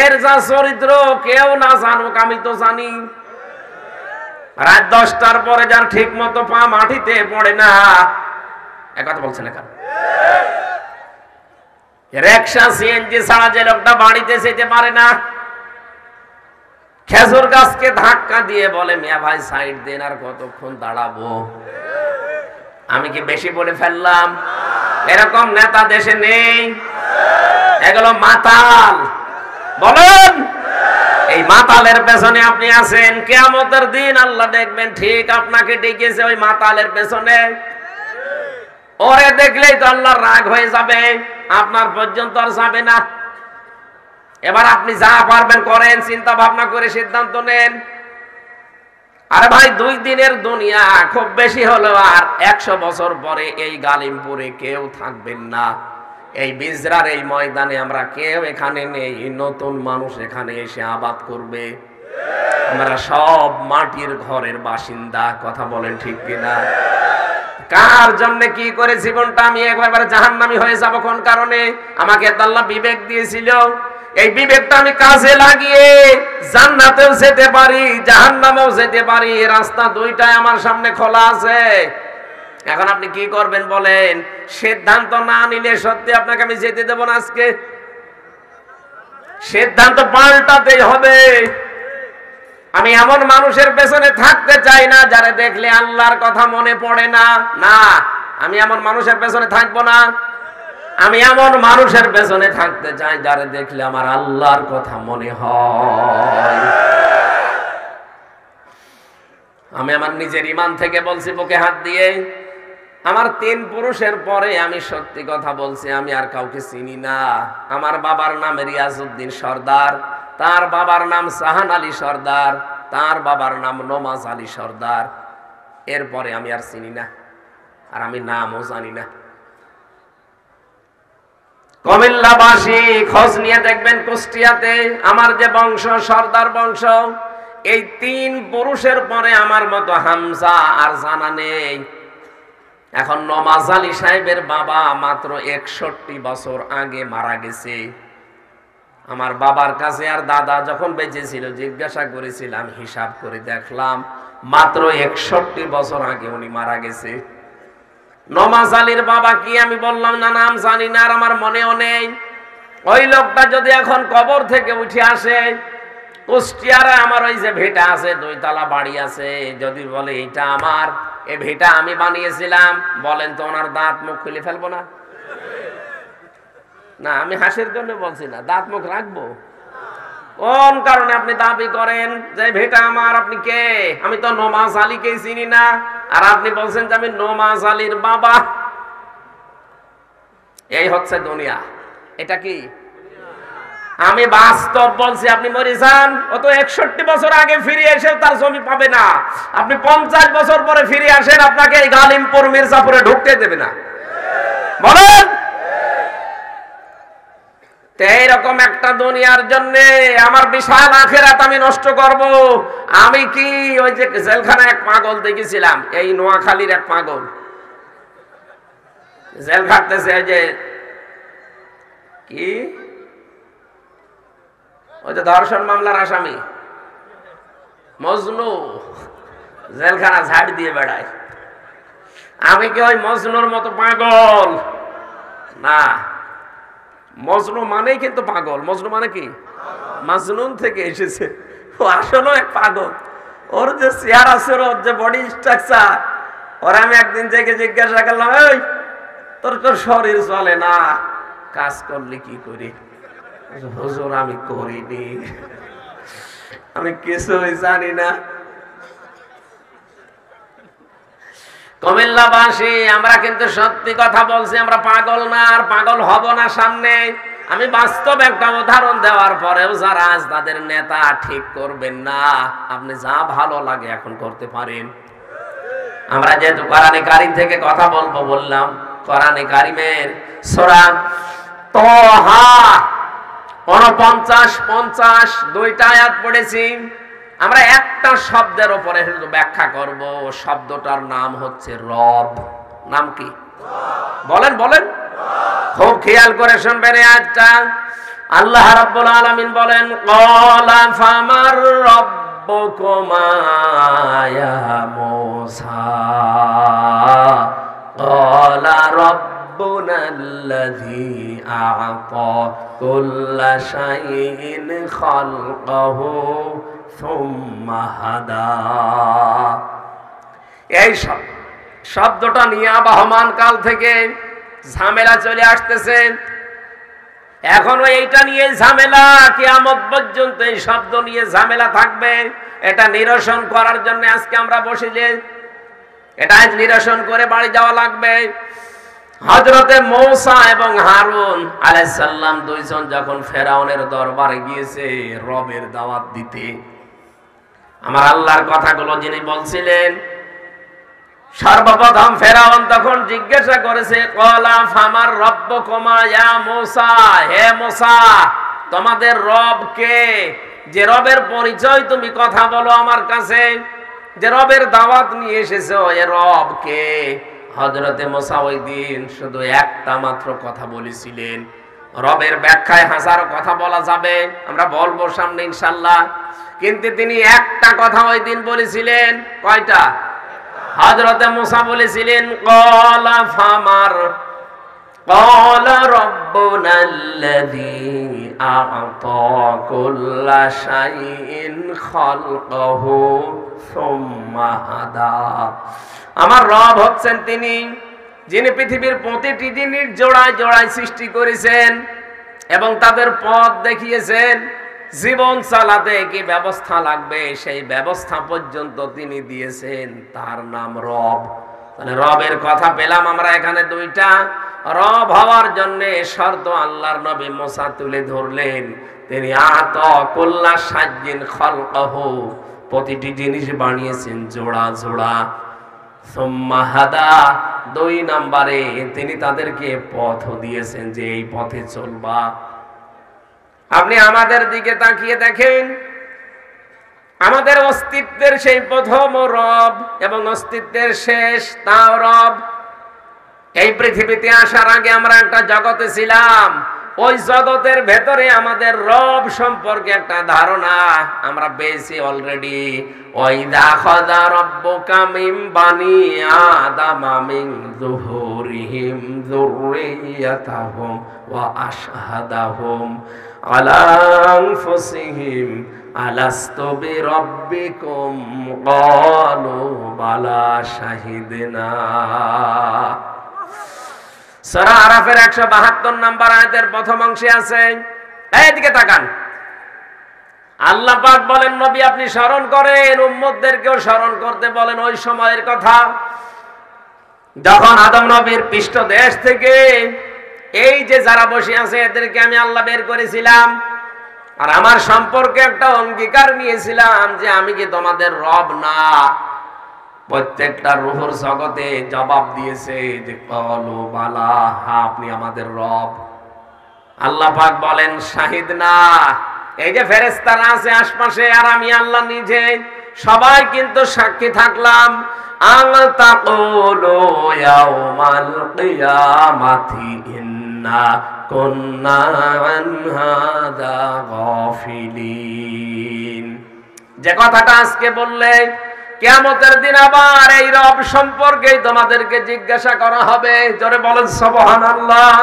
এর যা চরিত্র কেউ না জানুক, আমি তো জানি। রাত ১০টার পরে যার ঠিক মতো পা মাটিতে পড়ে না, একথা বলছেন এখানে। রিকশা সিএনজি ছাড়া যে লোকটা বাড়িতে যেতে পারে না, খেজুর গাছকে ধাক্কা দিয়ে বলে মিয়া ভাই সাইড দেন, আর কতক্ষণ দাঁড়াবো? আমি কি বেশি বলে ফেললাম? এরকম নেতা দেশে নেই, এগুলো মাতাল। বলেন, এই মাতালের পেছনে আপনি আছেন। কিয়ামতের দিন আল্লাহ দেখবেন ঠিক আপনাকে ডেকেছে ওই মাতালের পেছনে। ওরে দেখলেই তো আল্লাহর রাগ হয়ে যাবে, আপনার পর্যন্ত আর যাবে না। এবার আপনি যা পারবেন করেন, চিন্তা ভাবনা করে সিদ্ধান্ত নেন। আরে ভাই, 2 দিনের দুনিয়া, খুব বেশি হলো আর 100 বছর পরে এই গালিমপুরে কেউ থাকবেন না। এই বিজরার এই ময়দানে আমরা কেউ এখানে নেই, নতুন মানুষ এখানে এসে আবাদ করবে। আমরা সব মাটির ঘরের বাসিন্দা। কথা বলেন ঠিক কিনা? কার জন্য কি করে জীবনটা আমি একবারে জাহান্নামী হয়ে যাব? কোন কারণে? আমাকে আল্লাহ বিবেক দিয়েছিল, এই বিবেকটা আমি কাজে লাগিয়ে জান্নাতেও যেতে পারি, জাহান্নামেও যেতে পারি। রাস্তা দুইটাই আমার সামনে খোলা আছে। এখন আপনি কি করবেন বলেন? সিদ্ধান্ত না নিলে সত্যি আপনাকে আমি যেতে দেব না। আজকে সিদ্ধান্ত পাল্টাতেই হবে। আমি এমন মানুষের পেছনে থাকতে চাই না যারা দেখলে আল্লাহর কথা মনে পড়ে না। না, আমি এমন মানুষের পেছনে থাকবো না। আমি এমন মানুষের পেছনে থাকতে চাই যারে দেখলে আমার আল্লাহর কথা মনে হয়। আমি আমার নিজের ঈমান থেকে বলছি, বুকে হাত দিয়ে, আমার 3 পুরুষের পরে আমি সত্যি কথা বলছি, আমি আর কাউকে চিনি না। আমার বাবার নাম রিয়াজউদ্দিন সরদার, তার বাবার নাম সাহান আলী সরদার, তার বাবার নাম নমাজ আলী সরদার। এরপরে আমি আর চিনি না, আর আমি নামও জানি না। কুমিল্লাবাসী খোঁজ নিয়ে দেখবেন, কুষ্টিয়াতে আমার যে বংশ সরদার বংশ, এই 3 পুরুষের পরে আমার মতো হামজা আর জানা নেই। এখন নমাজ আলী সাহেবের বাবা মাত্র 61 বছর আগে মারা গেছে। আমার বাবার কাছে আর দাদা যখন বেঁচে ছিল জিজ্ঞাসা করেছিলাম, হিসাব করে দেখলাম মাত্র 61 বছর আগে উনি মারা গেছে। নমাজ আলীর বাবা কি আমি বললাম না, নাম জানি না, আর আমার মনেও নেই। ওই লোকটা যদি এখন কবর থেকে উঠে আসে, কুষ্টিয়ারে আমার ওই যে ভিটা আছে, 2 তলা বাড়ি আছে, যদি বলে এটা আমার, এই ভিটা আমি বানিয়েছিলাম, বলেন তো ওনার দাঁত মুখ খুলে ফেলবো না? না, আমি হাসির জন্য বলছি না, দাঁত মুখ রাখবো। কোন কারণে আপনি দাবি করেন যে ভিটা আমার? আপনি কে? আমি তো নমাজ আলীকেই চিনি না, আর আপনি বলছেন যে আমি নমাজ আলীর বাবা। এই হচ্ছে দুনিয়া। এটা কি? আমি বাস্তব বলছি। আপনি মরে যান, ও তো 61 বছর আগে ফিরে এসে তার জমি পাবে না। আপনি 50 বছর পরে ফিরে আসেন, আপনাকে এই গালিমপুর মির্জাপুরে ঢুকতে দেবে না। বলেন, এইরকম একটা দুনিয়ার জন্য আমার বিশাল আখিরাত আমি নষ্ট করব? আমি কি ওই যে জেলখানা এক পাগল দেখেছিলাম, এই নোয়াখালীর এক পাগল জেল খাটতেছে, এই যে কি ওই যে ধর্ষণ মামলার আসামি মজনু, জেলখানা ঝাড় দিয়ে বেড়ায়। আমি কি ওই মজনুর মতো পাগল? না, মজনু মানেই কিন্তু পাগল। মজনু মানে কি? মাজনুন থেকে এসেছে। ও আসলে এক পাগল। ওর যে চেহার আছে, ওর যে বডি স্ট্রাকচার, ওর আমি একদিন থেকে জিজ্ঞাসা করলাম, এই তোর তোর শরীর চলে না, কাজ করলে কি করি? হুজুর আমি করিনি, আমি কিছুই জানি না। কুমিল্লাবাসী, আমরা কিন্তু সত্যি কথা বলছি, আমরা পাগল না, আর পাগল হব না সামনে। আমি বাস্তব একটা উদাহরণ দেওয়ার পরেও যারা আজ তাদের নেতা ঠিক করবেন না, আপনি যা ভালো লাগে এখন করতে পারেন। আমরা যেহেতু কোরআনে কারীম থেকে কথা বলবো বললাম, কোরআনে কারীমের সূরা তাহা 49-50 2টা আয়াত পড়েছি। আমরা একটা শব্দের উপরে ব্যাখ্যা করব। শব্দটার নাম হচ্ছে রব। নাম কি? বলেন বলেন, খুব খেয়াল করে শুনবেন এই আয়াতটা। আল্লাহ রাব্বুল আলামিন বলেন, ক্বালা ফামার রাব্বুকুমা ইয়া মূসা, ক্বালা রাব্বুনাল্লাযী আ'তা কুল্লা শাইইন খালকাহু সুম্মা হাদা। এই শব্দটা নিয়ে আবহমান কাল থেকে ঝামেলা চলে আসতেছে। এখনো এইটা নিয়ে ঝামেলা, কিয়ামত পর্যন্ত এই শব্দ নিয়ে ঝামেলা থাকবে। এটা নিরসন করার জন্য আজকে আমরা বসেছি। এটা আজ নিরসন করে বাড়ি যাওয়া লাগবে। হযরতে মূসা এবং হারুন আলাইহিস সালাম দুইজন যখন ফেরাউনের দরবারে গিয়েছে রবের দাওয়াত দিতে, আমার আল্লাহর কথাগুলো যিনি বলছিলেন, সর্বপ্রথম ফেরাউন তখন জিজ্ঞাসা করেছে, ক্বালা ফামার রাব্বুকুমা ইয়া মূসা, হে মূসা তোমাদের রব কে? যে রবের পরিচয় তুমি কথা বলো আমার কাছে, যে রবের দাওয়াত নিয়ে এসেছো, এ রব কে? হযরতে মূসা ওই দিন শুধু একটা মাত্র কথা বলেছিলেন। রবের ব্যাখ্যায় হাজারো কথা বলা যাবে, আমরা বলবো সামনে ইনশাআল্লাহ, কিন্তু তিনি একটা কথা ওই দিন বলেছিলেন। কয়টা? হযরতে মূসা বলেছিলেন, ক্বালা ফামার, ক্বালা রাব্বুনাল্লাযী আ'তা কুল্লা শাইইন খালকাহু সুম্মা হাদা। আমার রব হচ্ছেন তিনি যিনি পৃথিবীর প্রতিটি জিনিস জোড়ায় জোড়ায় সৃষ্টি করেছেন এবং তাদের পথ দেখিয়েছেন, জীবন চালাতে কি ব্যবস্থা লাগবে সেই ব্যবস্থা পর্যন্ত তিনি দিয়েছেন, তার নাম রব। তাহলে রবের কথা পেলাম আমরা এখানে দুইটা। রব হওয়ার জন্য শর্ত আল্লাহর নবী মুসা তুলে ধরলেন। তিনি কুল্লা সাজ্জিন খালকাহু, প্রতিটি জিনিস বানিয়েছেন জোড়া জোড়া। সুম্মা হাদা, 2 নম্বরে তিনি তাদেরকে পথ দিয়েছেন যে এই পথে চলবা। আপনি আমাদের দিকে তাকিয়ে দেখেন, আমাদের অস্তিত্বের সেই প্রথম রব এবং অস্তিত্বের শেষ তাও রব। এই পৃথিবীতে আসার আগে আমরা একটা জগতে ছিলাম, ওই জগতের ভেতরে আমাদের রব সম্পর্কে একটা ধারণা আমরা পেয়েছি অলরেডি। ওয়াইদা খাযা রাব্বুকা মিন বানি আদামা মিন যুহুরিহিম যুররিয়াতাহুম ওয়া আশহাদাহুম আলা আনফুসিহিম আলাস্তু বিরাব্বিকুম ক্বালু বালা শাহিদনা। সূরা আরাফের 172 নম্বর আয়াতের প্রথম অংশে আছে, এইদিকে তাকান। আল্লাহ পাক বলেন, নবী আপনি স্মরণ করেন, উম্মতদেরকেও স্মরণ করতে বলেন ওই সময়ের কথা যখন আদম নবীর পৃষ্ঠদেশ থেকে এই যে যারা বসে আছে এদেরকে আমি আল্লাহ বের করেছিলাম, আর আমার সম্পর্কে একটা অঙ্গীকার নিয়েছিলাম যে আমি কি তোমাদের রব না? প্রত্যেকটা রূহের জগতে জবাব দিয়েছে যে ক্বালু বালা, হ্যাঁ আপনি আমাদের রব। আল্লাহ পাক বলেন শাহিদ না, এই যে ফেরেশতারা আছে আশপাশে আর আমি আল্লাহ নিজে সবাই কিন্তু সাক্ষী থাকলাম। আল তাকুলু ইয়াউমাল কিয়ামাতি ইন্না কুন্না আন হাযা গাফিলিন। যে কথাটা আজকে বললে কিয়ামতের দিন আবার এই রব সম্পর্কে তোমাদেরকে জিজ্ঞাসা করা হবে। জোরে বলেন সুবহানাল্লাহ।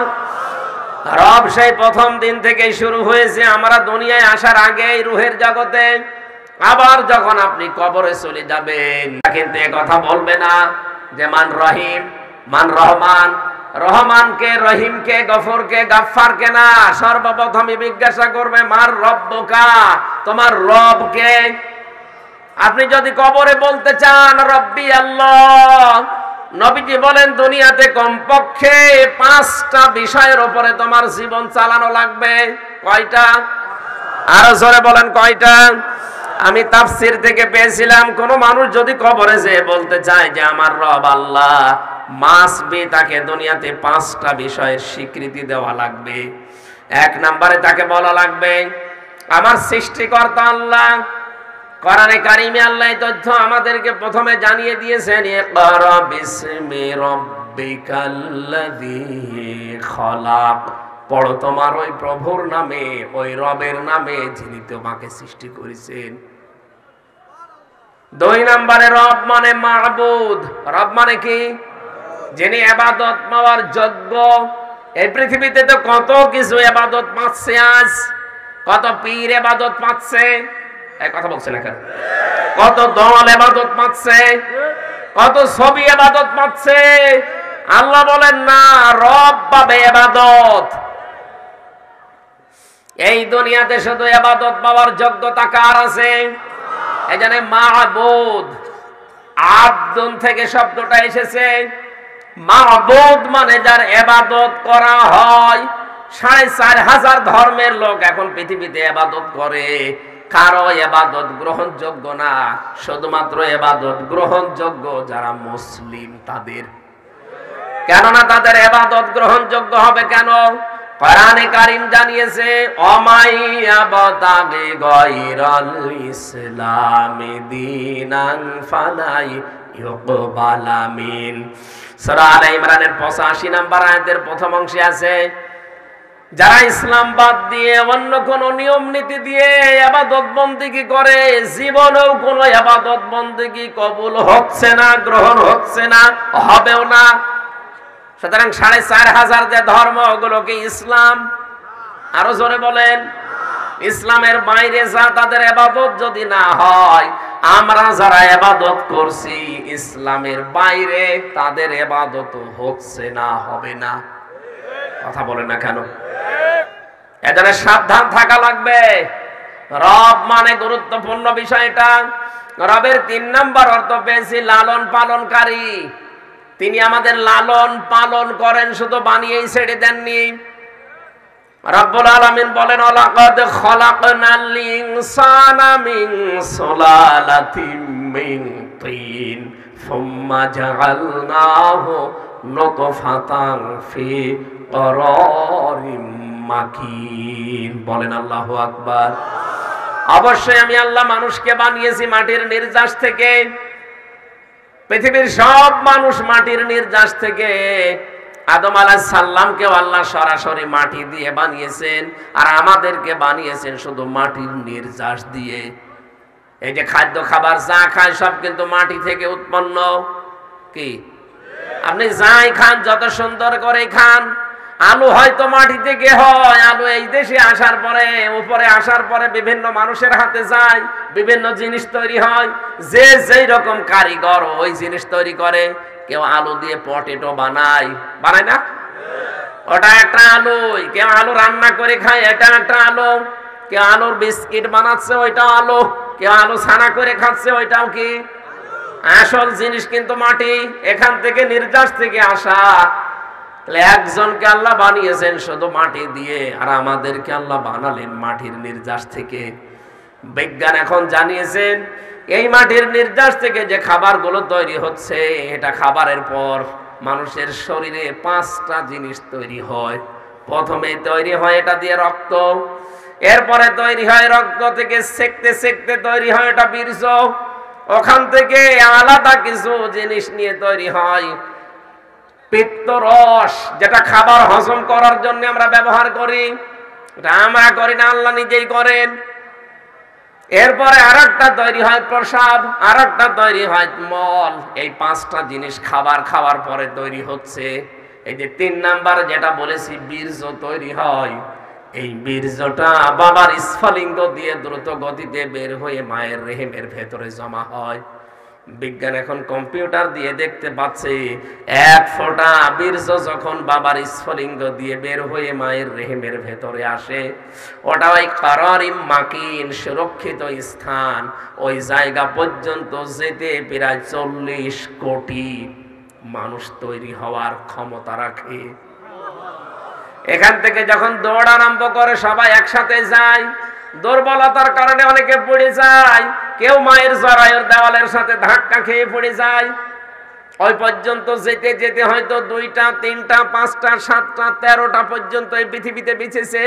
রব সেই প্রথম দিন থেকেই শুরু হয়েছে, আমরা দুনিয়ায় আসার আগে রূহের জগতে। আবার যখন আপনি কবরে চলে যাবেন কিন্তু এ কথা বলবে না যে মান রহিম মান রহমান, রহমানকে রহিমকে গফরকে গাফফারকে না, সর্বপ্রথমে জিজ্ঞাসা করবে মার রব্বুকা, তোমার রবকে। আপনি যদি কবরে বলতে চান রব্বি আল্লাহ, নবীজি বলেন দুনিয়াতে কমপক্ষে 5টা বিষয়ের উপরে তোমার জীবন চালানো লাগবে। কয়টা? আরো জোরে বলেন কয়টা? আমি তাফসীর থেকে পেয়েছিলাম কোন মানুষ যদি কবরে যেয়ে বলতে চায় যে আমার রব আল্লাহ, মাস্ট বি তাকে দুনিয়াতে 5টা বিষয়ের স্বীকৃতি দেওয়া লাগবে। 1 নম্বরে তাকে বলা লাগবে আমার সৃষ্টিকর্তা আল্লাহ। কোরআনে কারিমে আল্লাহ এই তথ্য আমাদেরকে প্রথমে জানিয়ে দিয়েছেন, ইকরা বিসমি রাব্বিকাল্লাযী খলাক, পড়ো তোমার ওই প্রভুর নামে, ওই রবের নামে যিনি তোমাকে সৃষ্টি করেছেন। 2 নম্বরে রব মানে মাবুদ। রব মানে কি? যিনি ইবাদত পাওয়ার যোগ্য। এই পৃথিবীতে তো কত কিছু ইবাদত পাচ্ছে, আজ কত পীর ইবাদত পাচ্ছে, এই কথা বলছেন না কেন? কত দল ইবাদত পাচ্ছে, কত ছবি ইবাদত পাচ্ছে। আল্লাহ বলেন না, রব পাবে ইবাদত। এই দুনিয়াতে শুধু ইবাদত পাওয়ার যোগ্যতা কার আছে? এজন্য মাবুদ, আব্দুন থেকে শব্দটা এসেছে। মাবুদ মানে যার ইবাদত করা হয়। 4500 ধর্মের লোক এখন পৃথিবীতে ইবাদত করে, কারো ইবাদত গ্রহণযোগ্য না। শুধুমাত্র ইবাদত গ্রহণযোগ্য যারা মুসলিম তাদের। কেননা তাদের ইবাদত গ্রহণযোগ্য হবে কেন? কোরআনে কারীম জানিয়েছে অমাইয়াবতাগি গায়রাল ইসলামি দীনান ফালাই ইউকবালা মিন। সূরা আলে ইমরানের 85 নম্বর আয়াতের প্রথম অংশে আছে, যারা ইসলাম বাদ দিয়ে অন্য কোন নিয়ম নীতি দিয়ে ইবাদত বন্দেগী করে, জীবনেও কোন ইবাদত বন্দেগী কবুল হচ্ছে না, গ্রহণ হচ্ছে না, হবেও না। সুতরাং 4500 যে ধর্ম ওগুলোকে ইসলাম। আরো জোরে বলেন, ইসলামের বাইরে যা তাদের ইবাদত যদি না হয়, আমরা যারা ইবাদত করছি ইসলামের বাইরে, তাদের ইবাদত হচ্ছে না, হবে না। কথা বলে না কেন? এজন্য সাবধান থাকা লাগবে। রব মানে গুরুত্বপূর্ণ বিষয়টা। রবের ৩ নাম্বার অর্থ পেয়েছি লালন পালনকারী। তিনি আমাদের লালন পালন করেন, শুধু বানিয়েই ছেড়ে দেননি। রব্বুল আলামিন বলেন ওয়ালাকাদ খালাকনাল ইনসানা মিন সুলালাতিন মিন তিন সুম্মা জাআলনাহু নুতফাতান ফি করারিম মাকিন। বলেন আল্লাহু আকবার। অবশ্যই আমি আল্লাহ মানুষকে বানিয়েছি মাটির নির্যাস থেকে। পৃথিবীর সব মানুষ মাটির নির্যাস থেকে। আদম আলাইহিস সালামকেও আল্লাহ সরাসরি মাটি দিয়ে বানিয়েছেন, আর আমাদেরকে বানিয়েছেন শুধু মাটির নির্যাস দিয়ে। এই যে খাদ্য খাবার যা খায় সব কিন্তু মাটি থেকে উৎপন্ন। কি আপনি যাই খান, যত সুন্দর করে খান, আলু হয়তো মাটি থেকে হয়, আলু এই দেশে আসার পরে, উপরে আসার পরে বিভিন্ন মানুষের হাতে যায়, বিভিন্ন জিনিস তৈরি হয়। যে যেই রকম কারিগর ওই জিনিস তৈরি করে। কেউ আলু দিয়ে পটেটো বানায়, বানায় না? ওটা একটা আলু। কেউ আলু রান্না করে খায়, এটা একটা আলু। কেউ আলুর বিস্কিট বানাচ্ছে, ওইটাও আলু। কেউ আলু ছানা করে খাচ্ছে, ওইটাও কি? আসল জিনিস কিন্তু মাটি, এখান থেকে নির্যাস থেকে আসা। একজনকে আল্লাহ বানিয়েছেন শুধু মাটি দিয়ে, আর আমাদেরকে আল্লাহ বানালেন মাটির নির্যাস থেকে। বিজ্ঞান এখন জানিয়েছেন এই মাটির নির্যাস থেকে যে খাবারগুলো তৈরি হচ্ছে, এটা খাবারের পর মানুষের শরীরে 5টা জিনিস তৈরি হয়। প্রথমে তৈরি হয় এটা দিয়ে রক্ত, এরপরে তৈরি হয় রক্ত থেকে সেকতে সেকতে তৈরি হয় এটা বীর্য, ওখান থেকে আলাদা কিছু জিনিস নিয়ে তৈরি হয় পিত্তরস, যেটা খাবার হজম করার জন্য আমরা ব্যবহার করি। এটা আমরা করি না, আল্লাহ নিজেই করেন। এরপরে আরেকটা তৈরি হয় প্রসাব, আরেকটা তৈরি হয় মল। এই 5টা জিনিস খাবার খাওয়ার পরে তৈরি হচ্ছে। এই যে 3 নাম্বার যেটা বলেছি বীর্য তৈরি হয়, এই বীর্যটা বাবার স্ফলিঙ্গ দিয়ে দ্রুত গতিতে বের হয়ে মায়ের রেহেমের ভেতরে জমা হয়। বিজ্ঞান এখন কম্পিউটার দিয়ে দেখতে পাচ্ছে 1 ফোঁটা বীর্য যখন বাবার স্ফলিঙ্গ দিয়ে বের হয়ে মায়ের রেহেমের ভেতরে আসে, ওটা ওই করারিম মাকিন, সুরক্ষিত স্থান, ওই জায়গা পর্যন্ত যেতে প্রায় 40 কোটি মানুষ তৈরি হওয়ার ক্ষমতা রাখে। এখান থেকে যখন দৌড় আরম্ভ করে সবাই একসাথে যায়, দুর্বলতার কারণে অনেকে পড়ে যায়, কেউ মায়ের জরায়ুর দেওয়ালের সাথে ধাক্কা খেয়ে পড়ে যায়। ওই পর্যন্ত যেতে যেতে হয়তো 2টা 3টা 5টা 7টা 13টা পর্যন্ত এই পৃথিবীতে বেঁচেছে।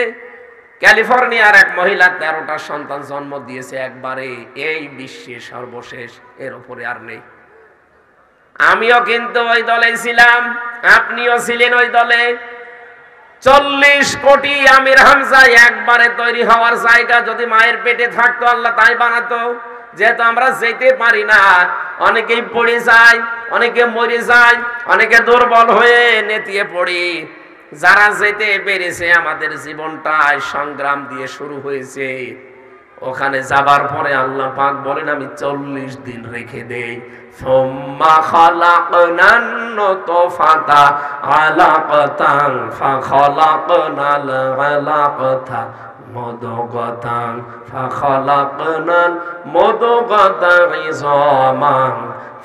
ক্যালিফোর্নিয়ার এক মহিলা 13টা সন্তান জন্ম দিয়েছে একবারে। এই বিশ্বে সর্বশেষ, এর উপরে আর নেই। আমিও কিন্তু ওই দলে ছিলাম, আপনিও ছিলেন ওই দলে। 40 কোটি আমির হামজা একবারে তৈরি হওয়ার জায়গা যদি মায়ের পেটে থাকতো, আল্লাহ তাই বানাতো। যেহেতু আমরা যেতে পারি না, অনেকেই পড়ে যায়, অনেকে মরে যায়, অনেকে দুর্বল হয়ে নেতিয়ে পড়ি। যারা যেতে পেরেছে, আমাদের জীবনটাই সংগ্রাম দিয়ে শুরু হয়েছে। ওখানে যাবার পরে আল্লাহ পাক বলেন আমি 40 দিন রেখে দেই। সুম্মা খালাকনান নুতফাতা আলাকাতান ফাখালাকনাল আলাকাতা মুদগাতান ফাখালাকনাল মুদগাতা ইযামান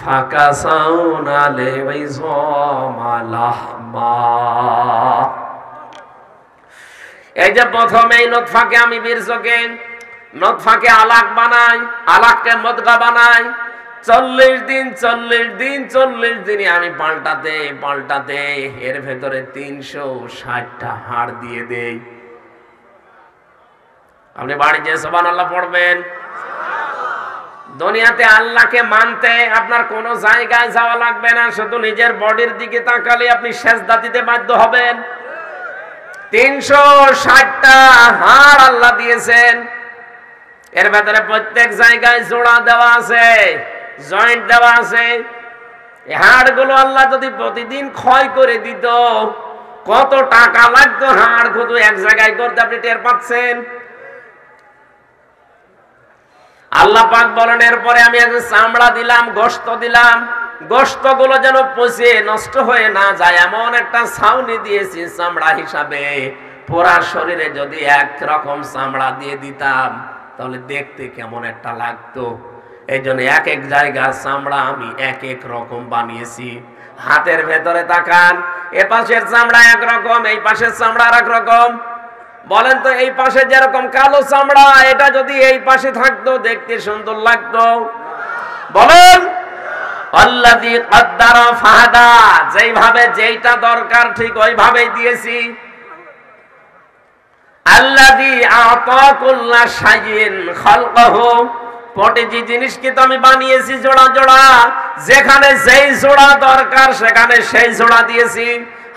ফাকাসাউনাল ইযামা লাহমা। এই যে প্রথমে নুতফাকে আমি বীর্যকে, নুতফাকে আলাক বানাই, আলাককে মুদগা বানাই। 40 দিন 40 দিন 40 দিনে আমি পাল্টাতে পাল্টাতে এর ভেতরে 360টা হাড় দিয়ে দেই। আপনি বাড়িতে সুবহানাল্লাহ পড়বেন। দুনিয়াতে আল্লাহকে মানতে আপনার কোনো জায়গায় যাওয়া লাগবে না, শুধু নিজের বডির দিকে তাকালে আপনি সেজদা দিতে বাধ্য হবেন। 360টা হাড় আল্লাহ দিয়েছেন। এর ভেতরে প্রত্যেক জায়গায় জোড়া দেওয়া আছে, জয়েন্ট দেওয়া আছে। এই হাড়গুলো আল্লাহ যদি প্রতিদিন ক্ষয় করে দিত, কত টাকা লাগতো হাড় শুধু এক জায়গায় করতে, আপনি টের পাচ্ছেন? আল্লাহ পাক বলেন এরপরে আমি একটা চামড়া দিলাম, গোশত দিলাম, গোশতগুলো যেন পচে নষ্ট হয়ে না যায় এমন একটা ছাউনি দিয়েছি চামড়া হিসাবে। পুরা শরীরে যদি একরকম চামড়া দিয়ে দিতাম তাহলে দেখতে কেমন একটা লাগতো। এই জন্য এক এক জায়গার চামড়া আমি এক এক রকম বানিয়েছি। হাতের ভেতরে তাকান, এ পাশের চামড়া একরকম, এই পাশের চামড়া আর এক রকম। বলেন তো এই পাশে যেরকম কালো চামড়া, এটা যদি এই পাশে থাকতো দেখতে সুন্দর লাগতো? বলেন আল্লাযী কদ্দারা ফাহাদা, যেইভাবে যেইটা দরকার ঠিক ওইভাবেই দিয়েছি। আল্লাযী আ'তা কুল্লা শাইইন খালকাহু, প্রতিটি জিনিসকে তো আমি বানিয়েছি জোড়া জোড়া, যেখানে যেই জোড়া দরকার সেখানে সেই জোড়া দিয়েছি।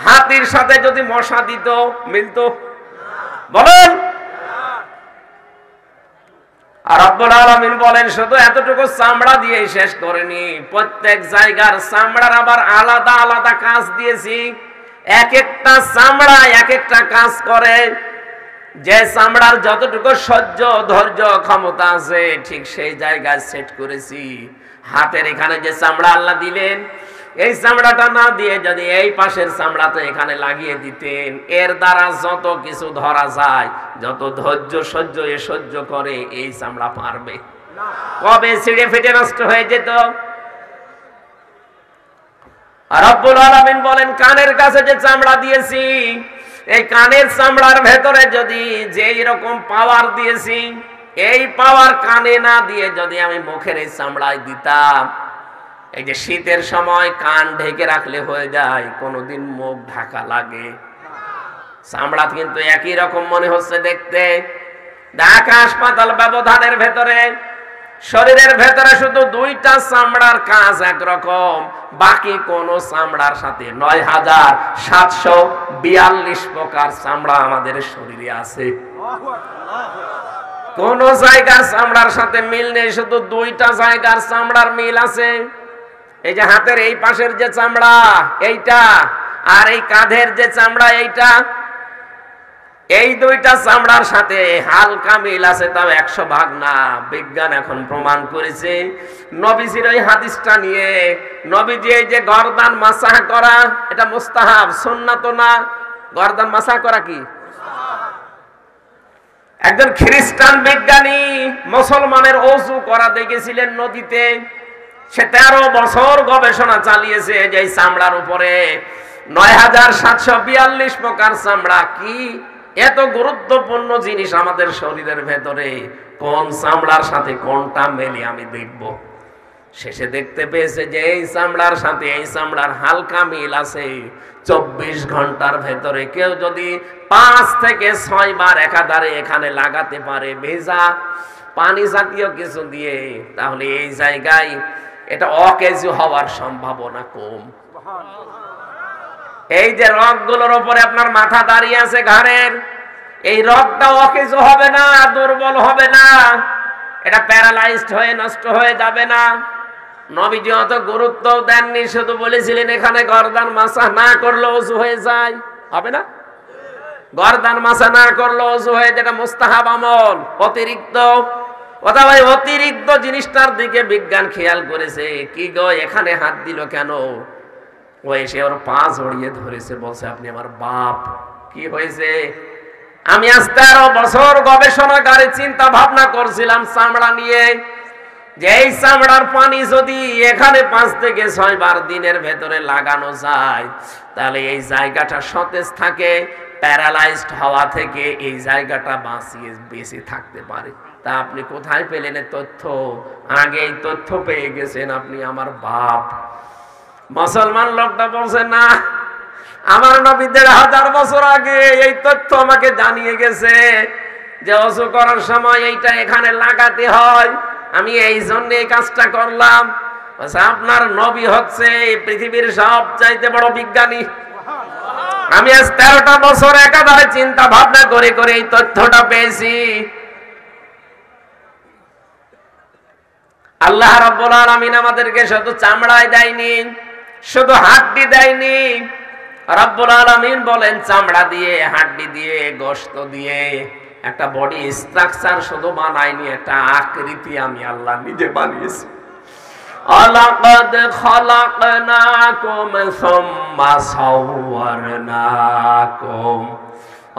হাতির সাথে যদি মশা দিত মিলতো? বলেন। আর রব্বুল আলামিন বলেন শুধু এতটুকু চামড়া দিয়ে শেষ করেনি, প্রত্যেক জায়গার চামড়ার আবার আলাদা আলাদা কাজ দিয়েছি। এক একটা চামড়া এক একটা কাজ করে। যে চামড়ার যতটুকু সহ্য ধৈর্য ক্ষমতা আছে ঠিক সেই জায়গায় সেট করেছি। হাতের এখানে যে চামড়া আল্লাহ দিলেন, এই চামড়াটা না দিয়ে যদি এই পাশের চামড়াটা এখানে লাগিয়ে দিতেন, এর দ্বারা যত কিছু ধরা যায়, যত ধৈর্য সহ্য এ সহ্য করে, এই চামড়া পারবে? কবে ছিঁড়ে ফেটে নষ্ট হয়ে যেত। আর রব্বুল আলামিন বলেন কানের কাছে যে চামড়া দিয়েছি, এই কানের চামড়ার ভেতরে যদি যেই রকম পাওয়ার দিয়েছি, এই পাওয়ার কানে না দিয়ে যদি আমি মুখের এই চামড়ায় দিতাম, এই যে শীতের সময় কান ঢেকে রাখলে হয়ে যায়, কোনোদিন মুখ ঢাকা লাগে? চামড়া কিন্তু একই রকম মনে হচ্ছে দেখতে। ঢাকা হাসপাতাল ব্যবধানের ভেতরে শরীরের ভেতরে শুধু দুইটা চামড়ার কাজ একরকম, বাকি কোন চামড়ার সাথে ৯৭৪২ প্রকার চামড়া আমাদের শরীরে আছে। কোন জায়গার চামড়ার সাথে মিল নেই, শুধু দুইটা জায়গার চামড়ার মিল আছে। এই যে হাতের এই পাশের যে চামড়া এইটা, আর এই কাঁধের যে চামড়া এইটা, এই দুইটা চামড়ার সাথে হালকা মিল আছে, তাও ১০০ ভাগ না। বিজ্ঞান এখন প্রমাণ করেছে। নবীজির ওই হাদিসটা নিয়ে, নবীজি এই যে গর্দান মাসাহ করা, এটা মুস্তাহাব, সুন্নাত না। গর্দান মাসাহ করা কি? একজন খ্রিস্টান বিজ্ঞানী মুসলমানের ওযু করা দেখেছিলেন নদীতে। সে ১৩ বছর গবেষণা চালিয়েছে যে এই চামড়ার উপরে ৯৭৪২ প্রকার চামড়া। কি এত গুরুত্বপূর্ণ জিনিস আমাদের শরীরের ভেতরে, কোন চামড়ার সাথে কোনটা মেলে আমি দেখব। শেষে দেখতে পেয়েছে যে এই চামড়ার সাথে এই চামড়ার হালকা মিল আছে। ২৪ ঘন্টার ভেতরে কেউ যদি ৫ থেকে ৬ বার একাধারে এখানে লাগাতে পারে ভেজা পানি জাতীয় কিছু দিয়ে, তাহলে এই জায়গায় এটা অকেজ হওয়ার সম্ভাবনা কম। এই যে রগগুলোর উপরে আপনার মাথা দাঁড়িয়ে আছে ঘাড়ের, এই রগটা অকেজ হবে না, দুর্বল হবে না, এটা প্যারালাইজড হয়ে নষ্ট হয়ে যাবে না। নবীজি অত গুরুত্ব দেননি, শুধু বলেছিলেন এখানে গর্দান মাসাহ না করলে ওযু হয়ে যায়। হবে না? গর্দান মাসাহ না করলে ওযু হয়ে, যেটা মুস্তাহাব আমল, অতিরিক্ত। কথা ভাই, অতিরিক্ত জিনিসটার দিকে বিজ্ঞান খেয়াল করেছে। কি গো এখানে হাত দিল কেন? ও এসে ওর পা জড়িয়ে ধরেছে, বলছে আপনি আমার বাপ। কি হয়েছে? আমি আজ ১৩ বছর গবেষণাগারে চিন্তা ভাবনা করছিলাম চামড়া নিয়ে, যে এই চামড়ার পানি যদি এখানে ৫ থেকে ৬ বার দিনের ভেতরে লাগানো যায়, তাহলে এই জায়গাটা সতেজ থাকে, প্যারালাইজড হওয়া থেকে এই জায়গাটা বাঁচিয়ে বেঁচে থাকতে পারে। তা আপনি কোথায় পেলেন এই তথ্য? আগে এই তথ্য পেয়ে গেছেন আপনি আমার বাপ। মুসলমান লোকটা বলছে না, আমার নবী ১৫০০ বছর আগে এই তথ্য আমাকে জানিয়ে গেছে যে ওযু করার সময় এইটা এখানে লাগাতে হয়, আমি এই জন্য এই কাজটা করলাম। আপনার নবী হচ্ছে পৃথিবীর সবচাইতে বড় বিজ্ঞানী। আমি আজ ১৩টা বছর একাধারে চিন্তা ভাবনা করে করে এই তথ্যটা পেয়েছি। আল্লাহ রাব্বুল আলামিন আমাদেরকে শুধু চামড়াই দেয়নি, শুধু হাড্ডি দেয়নি। রাব্বুল আলামিন বলেন চামড়া দিয়ে, হাড্ডি দিয়ে, গোশত দিয়ে একটা বডি স্ট্রাকচার শুধু বানাইনি, একটা আকৃতি আমি আল্লাহ নিজে বানিয়েছি। আলাকাদ খালাকনাকুম সুম্মা সাওয়ারনাকুম,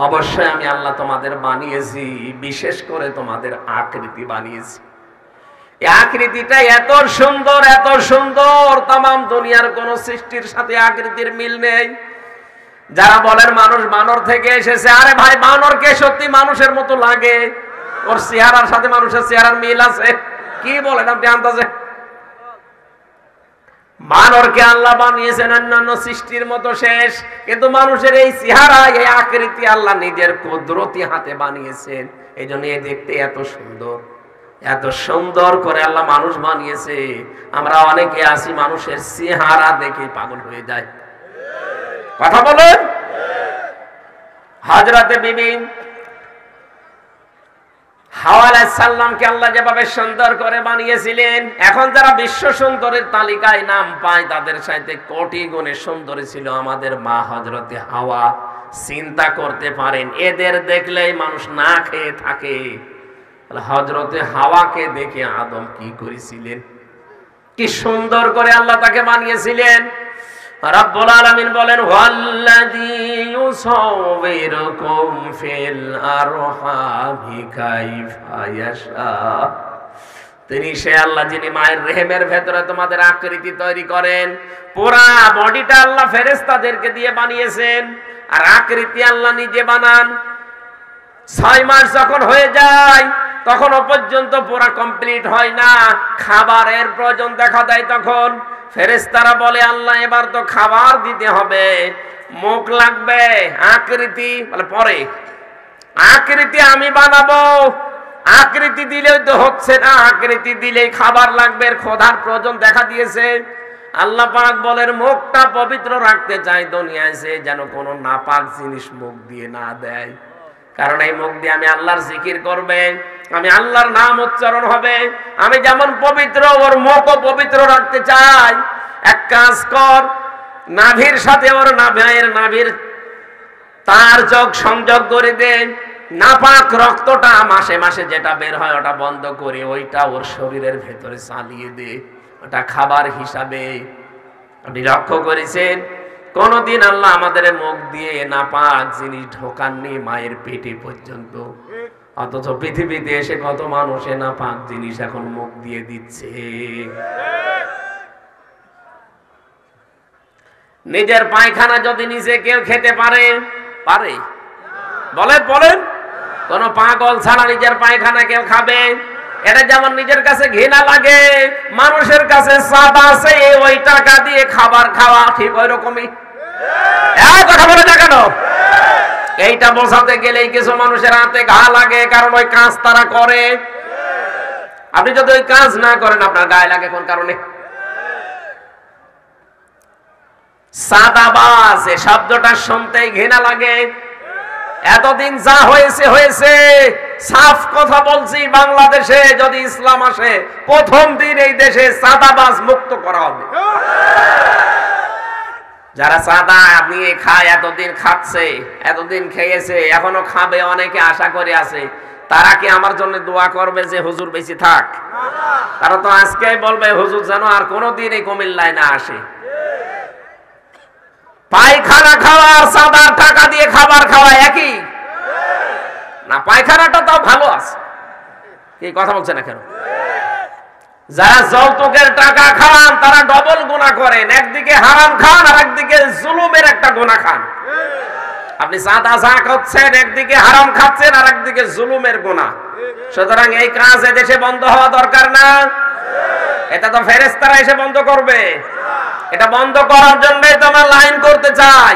অবশ্যই আমি আল্লাহ তোমাদের বানিয়েছি, বিশেষ করে তোমাদের আকৃতি বানিয়েছি। এই আকৃতিটা এত সুন্দর, এত সুন্দর, তামাম দুনিয়ার কোন সৃষ্টির সাথে আকৃতির মিল নেই। যারা বলেন মানুষ বানর থেকে এসেছে, আরে ভাই বানরকে সত্যি মানুষের মতো লাগে, ওর চেহারার সাথে মানুষের চেহারার মিল আছে? কি বলেন আপনি আন্দাজে? বানরকে আল্লাহ বানিয়েছেন অন্যান্য সৃষ্টির মতো শেষ, কিন্তু মানুষের এই চেহারা, এই আকৃতি আল্লাহ নিজের কুদরতি হাতে বানিয়েছেন। এই জন্য দেখতে এত সুন্দর, এত সুন্দর করে আল্লাহ মানুষ বানিয়েছে। আমরা অনেকে আছি মানুষের চেহারা দেখে পাগল হয়ে যায়। কথা বলেন। হযরতে বিবি হাওয়া আলাইহিস সালামকে আল্লাহ যেভাবে সুন্দর করে বানিয়েছিলেন, এখন যারা বিশ্ব সুন্দরের তালিকায় নাম পায় তাদের সাথে কোটি গুণে সুন্দরী ছিল আমাদের মা হযরতে হাওয়া। চিন্তা করতে পারেন, এদের দেখলেই মানুষ না খেয়ে থাকে, হযরতে হাওয়াকে দেখে আদম কি করেছিলেন, কি সুন্দর করে আল্লাহ তাকে বানিয়েছিলেন। রব্বুল আলামিন বলেন, ওয়াল্লাযী ইউসাউবিরুকুম ফিল আরহামি কাইফা ইয়াশা, তিনি সে আল্লাহ যিনি মায়ের রেহেমের ভেতরে তোমাদের আকৃতি তৈরি করেন। পুরা বডিটা আল্লাহ ফেরেশতাদেরকে দিয়ে বানিয়েছেন, আর আকৃতি আল্লাহ নিজে বানান। 6 মাস যখন হয়ে যায় তখনও পর্যন্ত পুরা কমপ্লিট হয় না, খাবারের প্রয়োজন দেখা দেয়। তখন ফেরেশতারা বলে, আল্লাহ এবার তো খাবার দিতে হবে, মুখ লাগবে, আকৃতি বলে পরে, আকৃতি আমি বানাবো। আকৃতি দিলেই তো হচ্ছে না, আকৃতি দিলেই খাবার লাগবে, খোদার প্রয়োজন দেখা দিয়েছে। আল্লাহ পাক বলেন, মুখটা পবিত্র রাখতে চাই দুনিয়ায় সে যেন কোনো নাপাক জিনিস মুখ দিয়ে না দেয়, কারণ এই মুখ দিয়ে আমি আল্লাহর জিকির করবে, আমি আল্লাহর নাম উচ্চারণ হবে। আমি যেমন পবিত্র, ওর মুখও পবিত্র রাখতে চাই। এক কাজ কর, নাভির সাথে ওর নাভির তার যোগ সংযোগ করে দে, নাপাক রক্তটা মাসে মাসে যেটা বের হয় ওটা বন্ধ করে ওইটা ওর শরীরের ভেতরে চালিয়ে দে, ওটা খাবার হিসাবে। আপনি লক্ষ্য করেছেন কোনদিন আল্লাহ আমাদের মুখ দিয়ে নাপাক জিনিস ঢোকাননি মায়ের পেটে পর্যন্ত, অথচ পৃথিবীতে এসে কত মানুষে নাপাক জিনিস এখন মুখ দিয়ে দিচ্ছে। নিজের পায়খানা যদি নিজে কেউ খেতে পারে, পারে? বলেন বলেন, কোন পাগল ছাড়া নিজের পায়খানা কেউ খাবে? এটা যেমন নিজের কাছে ঘৃণা লাগে, মানুষের কাছে স্বাদ আছে, ওই টাকা দিয়ে খাবার খাওয়া ঠিক ওই রকমই। কথা বলে না কেন? এইটা বোঝাতে গেলেই কিছু মানুষের হাতে ঘা লাগে, কারণ ওই কাজ তারা করে। আপনি যদি ওই কাজ না করেন আপনার গায়ে লাগে কোন কারণে? সাদাবাজ এই শব্দটা শুনতেই ঘৃণা লাগে। এতদিন যা হয়েছে হয়েছে, সাফ কথা বলছি, বাংলাদেশে যদি ইসলাম আসে প্রথম দিন এই দেশে সাদাবাজ মুক্ত করা হবে। যারা সাদা নিয়ে খায়, এতদিন খাচ্ছে, এতদিন খেয়েছে, এখনো খাবে, অনেকে আশা করে আছে, তারা কি আমার জন্য দোয়া করবে যে হুজুর বেঁচে থাক? তারা তো আজকেই বলবে হুজুর যেন আর কোনোদিন এই কুমিল্লায় না আসে। পায়খানা খাওয়া আর সাদার টাকা দিয়ে খাবার খাওয়া একই না? পায়খানাটা তাও ভালো আছে, এই কথা বলছে না কেন? যারা যৌতুকের টাকা খান তারা ডবল গুনাহ করেন, একদিকে হারাম খান আর একদিকে জুলুমের একটা গুনাহ খান। আপনি সাদা যা খাচ্ছেন, একদিকে হারাম খাচ্ছেন আর একদিকে জুলুমের গুনাহ। সুতরাং এই কাজ এদেশে বন্ধ হওয়া দরকার না? এটা তো ফেরেশতারা এসে বন্ধ করবে। এটা বন্ধ করার জন্যই তো আমরা লাইন করতে চাই।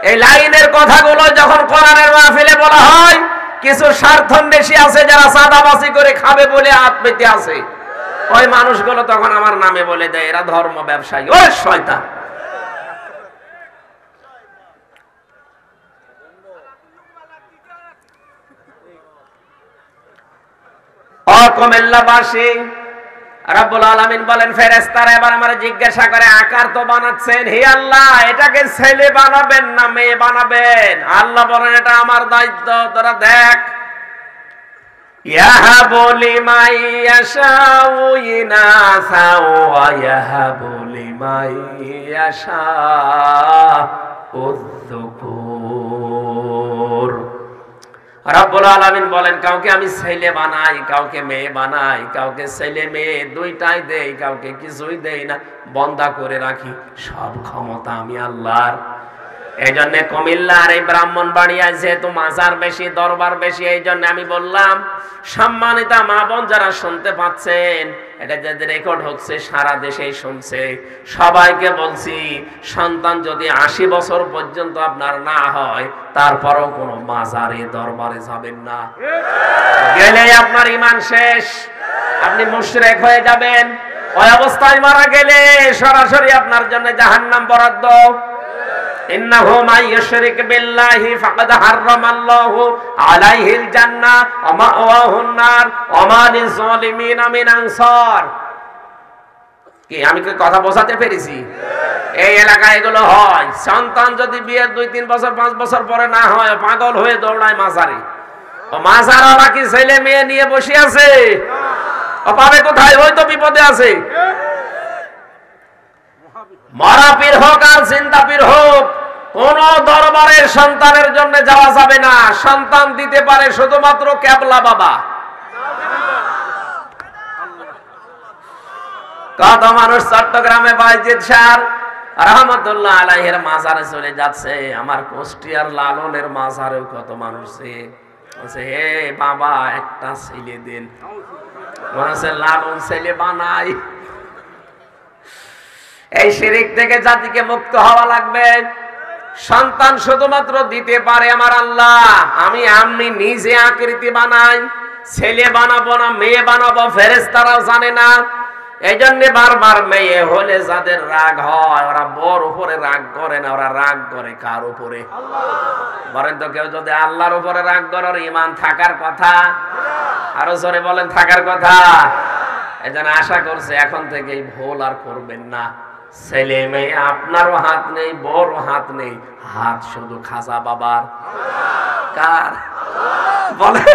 এই লাইনের কথাগুলো যখন কোরআনের মাহফিলে বলা হয়, কিছু স্বার্থন্বেষী আছে যারা সাদাবাজি করে খাবে বলে হাত পেতে আছে, ওই মানুষগুলো তখন আমার নামে বলে দেয় এরা ধর্ম ব্যবসায়ী, ওই শয়তান। কুমিল্লাবাসী, রব্বুল আলামিন বলেন ফেরেশতারা এবার আমারে জিজ্ঞাসা করে, আকার তো বানাচ্ছেন, হে আল্লাহ এটাকে ছেলে বানাবেন না মেয়ে বানাবেন? আল্লাহ বলেন এটা আমার দায়িত্ব, তোরা দেখ ইয়াহাবু লিমান ইয়াশাউ ইনাসা ওয়া ইয়াহাবু লিমান ইয়াশাউ যুকুর। রব্বুল আলামিন বলেন, কাউকে আমি ছেলে বানাই, কাউকে মেয়ে বানাই, কাউকে ছেলে মেয়ে দুইটাই দেই, কাউকে কিছুই দেই না, বন্ধা করে রাখি। সব ক্ষমতা আমি আল্লাহর। এই জন্য কুমিল্লার এই ব্রাহ্মণবাড়িয়ায় যেহেতু মাজার বেশি, দরবার বেশি, এই জন্য আমি বললাম সম্মানিতা মা বোন যারা শুনতে পাচ্ছেন, এটা যে রেকর্ড হচ্ছে সারা দেশেই শুনছে, সবাইকে বলছি সন্তান যদি 80 বছর পর্যন্ত আপনার না হয়, তারপরও কোনো মাজারে দরবারে যাবেন না। গেলে আপনার ঈমান শেষ, আপনি মুশরিক হয়ে যাবেন। ওই অবস্থায় মারা গেলে সরাসরি আপনার জন্য জাহান্নাম বরাদ্দ। ইন্নাহু মান ইউশরিক বিল্লাহি ফাকাদ হারামাল্লাহু আলাইহিল জান্নাহ ওয়া মাওয়াহুন নার ওয়া মা লিয-যালিমিনা মিন আনসার। কি আমি কি কথা বোঝাতে পেরেছি? এই এলাকায় এগুলো হয়। সন্তান যদি বিয়ের 2-3 বছর 5 বছর পরে না হয়, পাগল হয়ে দৌড়ায় মাজারে। ও মাজারওয়ালা কি ছেলে মেয়ে নিয়ে বসে আছে? ও পাবে কোথায়? ওই তো বিপদে আছে। মরা পীর হোক আর জিন্দা পীর হোক, কোন দরবারের সন্তানের জন্য যাওয়া যাবে না। সন্তান দিতে পারে শুধুমাত্র কেবলা বাবা। কত মানুষ চট্টগ্রামে বাইজিদ শাহ রহমতুল্লাহ আলাইহির মাজারে চলে যাচ্ছে, আমার কুষ্টিয়ার লালনের মাজারেও কত মানুষ বলছে, হে বাবা একটা ছেলে দিন। মনে হচ্ছে লালন ছেলে বানাই। এই শিরক থেকে জাতিকে মুক্ত হওয়া লাগবে। সন্তান শুধুমাত্র দিতে পারে আমার আল্লাহ। আমি নিজে আকৃতি বানাই, ছেলে বানাবো না মেয়ে বানাবো, ফেরেশতারাও জানে না। এই জন্য বারবার মেয়ে হলে যাদের রাগ হয়, ওরা বর উপরে রাগ করে না, ওরা রাগ করে কার উপরে? বলেন তো, কেউ যদি আল্লাহর উপরে রাগ করে, ওর ঈমান থাকার কথা। আরো জোরে বলেন, থাকার কথা। এই জন্য আশা করছে এখন থেকে ভুল আর করবেন না। ছেলে মেয়ে আপনারও হাত নেই, বড় হাত নেই, হাত শুধু খাজা বাবার। কার? বলে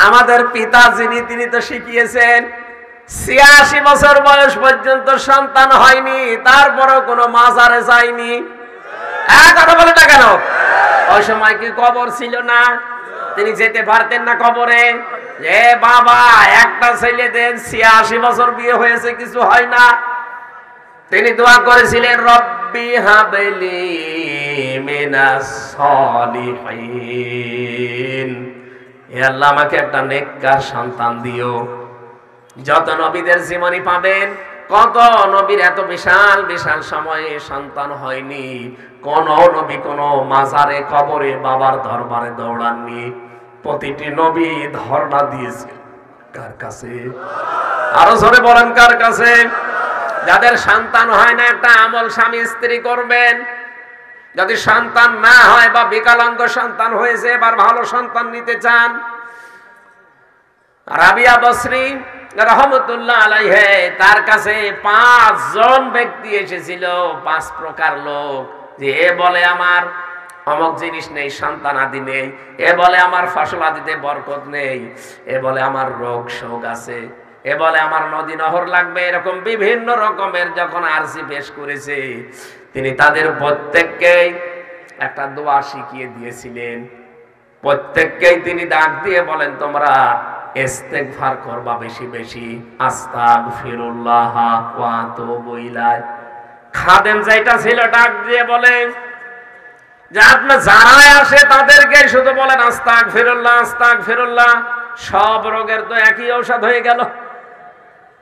আমাদের পিতা যিনি, তিনি তো শিখিয়েছেন 86 বছর বয়স পর্যন্ত সন্তান হয়নি, তারপরেও কোনো মাজারে যায়নি। কথা বলে না কেন? ওই সময় কি কবর ছিল না? তিনি যেতে পারতেন না কবরে? যে বাবা একটা ছেলে দেন, 86 বছর বিয়ে হয়েছে, কিছু হয় না। তিনি দোয়া করেছিলেন, রব্বি হাবলি মিনাস সলিহিন, হে আল্লাহ আমাকে একটা নেককার সন্তান দিও। যত নবীদের জীবনী পাবেন, কত নবীর এত বিশাল বিশাল সময়ে সন্তান হয়নি। কোন নবী কোন মাজারে কবরে বাবার দরবারে দৌড়াননি। প্রতিটি নবী ধর্ণা দিয়েছে কার কাছে? আরো জোরে বলেন, কার কাছে? যাদের সন্তান হয় না, একটা আমল স্বামী স্ত্রী করবেন। যদি সন্তান না হয় বা বিকলাঙ্গ সন্তান হয়েছে, এবার ভালো সন্তান নিতে চান, রাবিয়া বসরি রহমতুল্লাহ আলাইহি তার কাছে 5 জন ব্যক্তি এসেছিল, 5 প্রকার লোক। যে এ বলে আমার অমুক জিনিস নেই, সন্তান আদি নেই, এ বলে আমার ফসল আদিতে বরকত নেই, এ বলে আমার রোগ শোক আছে, এ বলে আমার নদী নহর লাগবে। এরকম বিভিন্ন রকমের যখন আরজি পেশ করেছে, তিনি তাদের প্রত্যেককেই একটা দোয়া শিখিয়ে দিয়েছিলেন। প্রত্যেককেই তিনি ডাক দিয়ে বলেন, তোমরা ইস্তেগফার করবা বেশি বেশি, আস্তাগফিরুল্লাহ ওয়া আতুবু ইলাইহি। খাদেম যেটা ছিল ডাক দিয়ে বলেন যে আপনি যারাই আসে তাদেরকে শুধু বলেন আস্তাগফিরুল্লাহ আস্তাগফিরুল্লাহ। সব রোগের তো একই ঔষধ হয়ে গেল।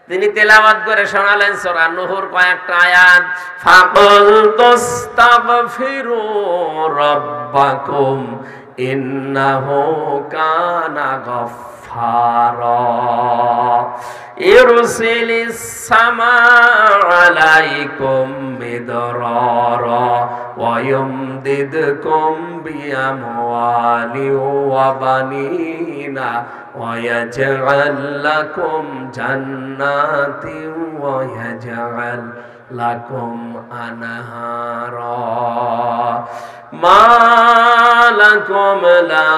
তিনি তেলাওয়াত করে শোনালেন সূরা নূহর কয়েকটা আয়াত, ফাকুলতুস্তাগফিরু রাব্বাকুম ইন্নাহু কানা গাফফারা ইরসিলিস সামাআ আলাইকুম মিদরারা ওয়া ইউমদিদকুম বিআমওয়ালি ওয়া বানিনা ওয়া ইয়াজআল লাকুম জান্নাতিন ওয়া ইয়াজআল লাকুম আনহারা। মালাকুম লা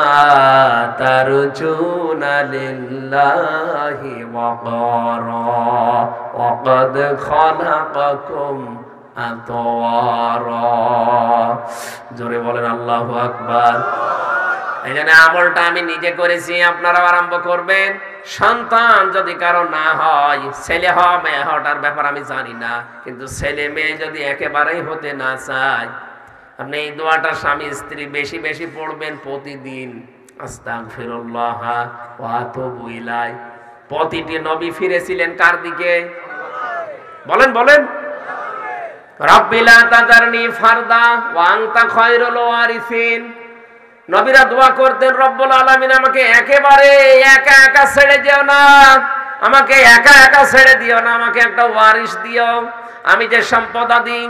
তারজুনা লিল্লাহি ওয়াকারা ওয়া ক্বাদ খালাকাকুম আতওয়ারা। জোরে বলেন আল্লাহু আকবার। এই জন্য আমলটা আমি নিজে করেছি, আপনারাও আরম্ভ করবেন। সন্তান যদি কারো না হয়, ছেলে হয় মেয়ে হওয়ার ব্যাপার আমি জানি না, কিন্তু ছেলে মেয়ে যদি একেবারেই হতে না চায়, আপনি এই দোয়াটা স্বামী স্ত্রী বেশি বেশি পড়বেন প্রতিদিন। আস্তাগফিরুল্লাহ ওয়া আতুবু ইলাই। প্রতিটি নবী ফিরেছিলেন কার দিকে? বলেন বলেন। রাব্বি লা তাযারনি ফারদা ওয়া আনতা খায়রুল ওয়ারিসিন। নবীরা দোয়া করতেন, রব্বুল আলামিন আমাকে একেবারে একা একা ছেড়ে দিও না, আমাকে একা একা ছেড়ে দিও না, আমাকে একটা ওয়ারিস দিও। আমি যে সম্পদাদি,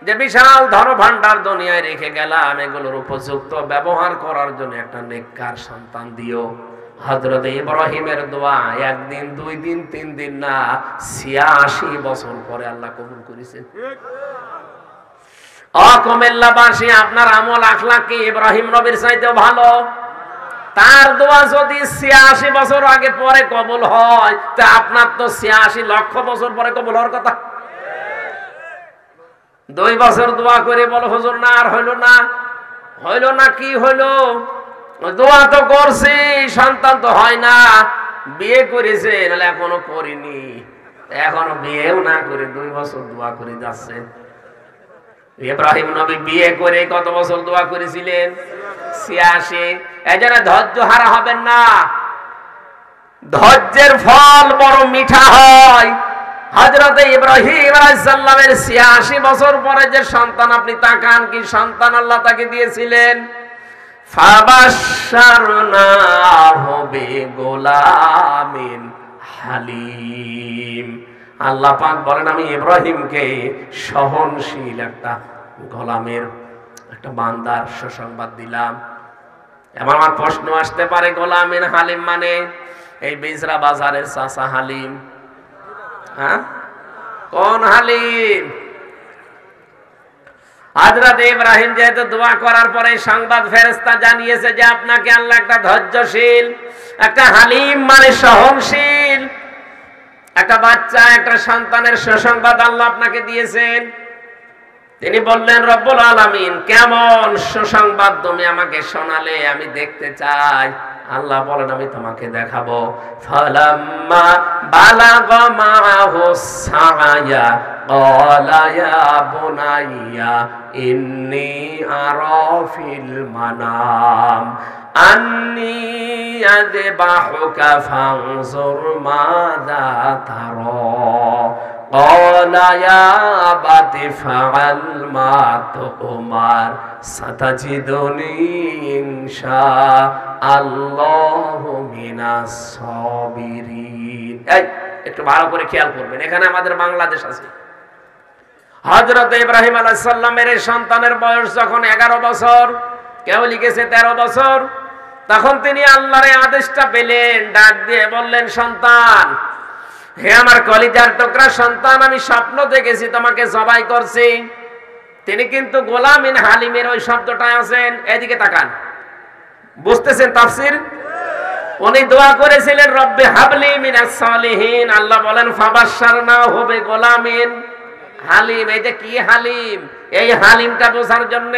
যে বিশাল ধন ভান্ডার দুনিয়ায় রেখে গেলাম, এগুলোর উপযুক্ত ব্যবহার করার জন্য একটা নেককার সন্তান দিও। হযরত ইব্রাহিমের দোয়া একদিন, 2 দিন, 3 দিন না, 86 বছর পরে আল্লাহ কবুল করেছেন। কুমিল্লাবাসী, আপনার আমল আখলাক কি ইব্রাহিম নবীর চাইতেও ভালো? তার দোয়া যদি 86 বছর আগে পরে কবুল হয়, তা আপনার তো 86 লক্ষ বছর পরে কবুল হওয়ার কথা। 2 বছর দোয়া করে বলো হুজুর না আর হইল না, হইল না, কি হইল? দোয়া তো করছি, সন্তান তো হয় না। বিয়ে করেছে, নাহলে এখনো করিনি, এখনো বিয়েও না করে 2 বছর দোয়া করে যাচ্ছেন। ইব্রাহিম নবী বিয়ে করে কত বছর দোয়া করেছিলেন? 86। এজন্য ধৈর্য হারা হবেন না, ধৈর্যের ফল বড় মিঠা হয়। হযরত ইব্রাহিম আলাইহিস সালামের 86 বছর পরে যে সন্তান, আপনি তাকান কি সন্তান আল্লাহ তাকে দিয়েছিলেন। ফাবাশশারনাহু বিগুলামিন হালিম। আল্লাহ পাক বলেন, আমি ইব্রাহিমকে সহনশীল একটা গোলামের, একটা বান্দার সুসংবাদ দিলাম। এবার আমার প্রশ্ন আসতে পারে, গোলামিন হালিম মানে এই বিজরা বাজারের চাচা হালিম? হ্যাঁ, কোন হালিম? হযরত ইব্রাহিম যেহেতু দোয়া করার পরে সংবাদ ফেরেশতা জানিয়েছে যে আপনাকে আল্লাহ একটা ধৈর্যশীল, একটা হালিম মানে সহনশীল একটা বাচ্চা, একটা সন্তানের সুসংবাদ আল্লাহ আপনাকে দিয়েছেন। তিনি বললেন, রব্বুল আলামিন কেমন সুসংবাদ তুমি আমাকে শোনালে, আমি দেখতে চাই। আল্লাহ বলেন, আমি তোমাকে দেখাবো। ফালাম্মা বালাগা মাহু সাআয়া ক্বালা ইয়া বুনাইয়া ইন্নী আরা ফিল মানাম আন্নী আযবাহুকা ফানজুর মাযা তারা ক্বালা ইয়া আবাতি ফাআল মা তুমার সাতাজিদুনি ইনশাআল্লাহু মিনাস সাবিরিন। এই একটু ভালো করে খেয়াল করবেন, এখানে আমাদের বাংলাদেশ আছে। হযরত ইব্রাহিম আলাইহিস সালামের সন্তানের বয়স যখন 11 বছর, কেউ লিখেছে 13 বছর, তখন তিনি আল্লাহর আদেশটা পেলেন, ডাক দিয়ে বললেন, সন্তান, হে আমার কলিজার টুকরা সন্তান, আমি স্বপ্ন দেখেছি তোমাকে জবাই করছি। তিনি কিন্তু গোলামিন হালিমের ওই শব্দটা আছেন, এদিকে তাকান, বুঝতেছেন তাফসীর? উনি দোয়া করেছিলেন, রব্বি হাবলি মিনাস সালিহিন। আল্লাহ বলেন, ফাবাশশারনাহু বিগুলামিন হালিম। এই যে কি হালিম, এই হালিমটা বোঝার জন্য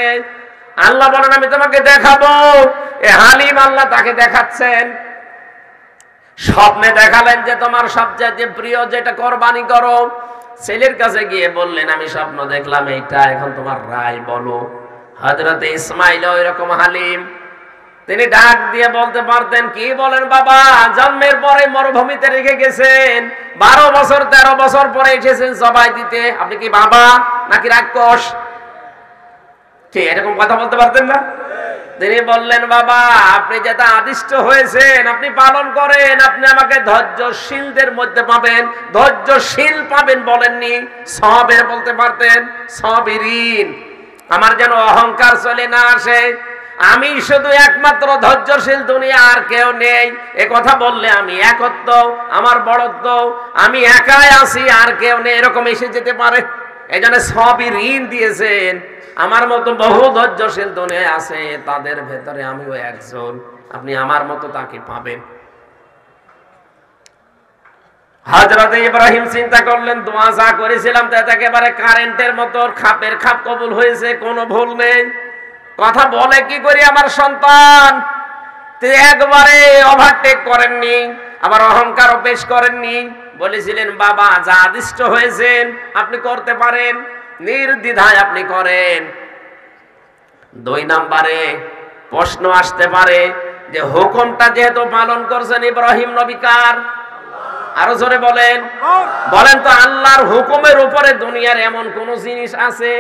আল্লাহ বলেন, আমি তোমাকে দেখাবো। এই হালিম আল্লাহ তাকে দেখাচ্ছেন, স্বপ্নে দেখালেন যে তোমার সবচেয়ে প্রিয় যেটা কোরবানি করো। ছেলের কাছে গিয়ে বললেন, আমি স্বপ্ন দেখলাম এইটা, এখন তোমার রায় বলো। হযরত ইসমাঈল ওইরকম হালিম, তিনি ডাক দিয়ে বলতে পারতেন, কি বলেন বাবা, জন্মের পরে মরুভূমিতে রেখে গেছেন, 12 বছর 13 বছর পরে এসেছেন জবাই দিতে, আপনি কি বাবা নাকি রাক্ষস? ঠিক এরকম কথা বলতে পারতেন না? তিনি বললেন, বাবা, আপনি যেটা আদিষ্ট হয়েছেন আপনি পালন করেন, আপনি আমাকে ধৈর্যশীলদের মধ্যে পাবেন। ধৈর্যশীল পাবেন বলেননি, সাবির বলতে পারতেন, সাবিরিন। আমার যেন অহংকার চলে না আসে, আমি শুধু একমাত্র ধৈর্যশীল, দুনিয়া আর কেউ নেই। এ কথা বললে আমি একত্ব, আমার বড়ত্ব, আমি একাই আছি আর কেউ নেই, এরকম এসে যেতে পারে। এই জন্য সবই ঋণ দিয়েছেন। আমার মতো বহু ধৈর্যশীল দুনিয়ায় আছে, তাদের ভেতরে আমিও একজন। আপনি আমার মতো তাকে পাবেন। হযরত ইব্রাহিম চিন্তা করলেন, দোয়া যা করেছিলাম তা একেবারে কারেন্টের মতো খাপের খাপ কবুল হয়েছে, কোনো ভুল নেই। কথা বলে কি করি আমার সন্তান, একবারে ওভারটেক করেননি, আবার অহংকারও পেশ করেননি। বলেছিলেন, বাবা যা আদিষ্ট হয়েছেন আপনি করতে পারেন, নির্দ্বিধায় আপনি করেন। 2 নম্বরে প্রশ্ন আসতে পারে যে হুকুমটা যেহেতু পালন করছেন ইব্রাহিম নবী কার? আরো জোরে বলেন, বলেন তো আল্লাহর হুকুমের উপরে দুনিয়ার এমন কোন জিনিস আছে?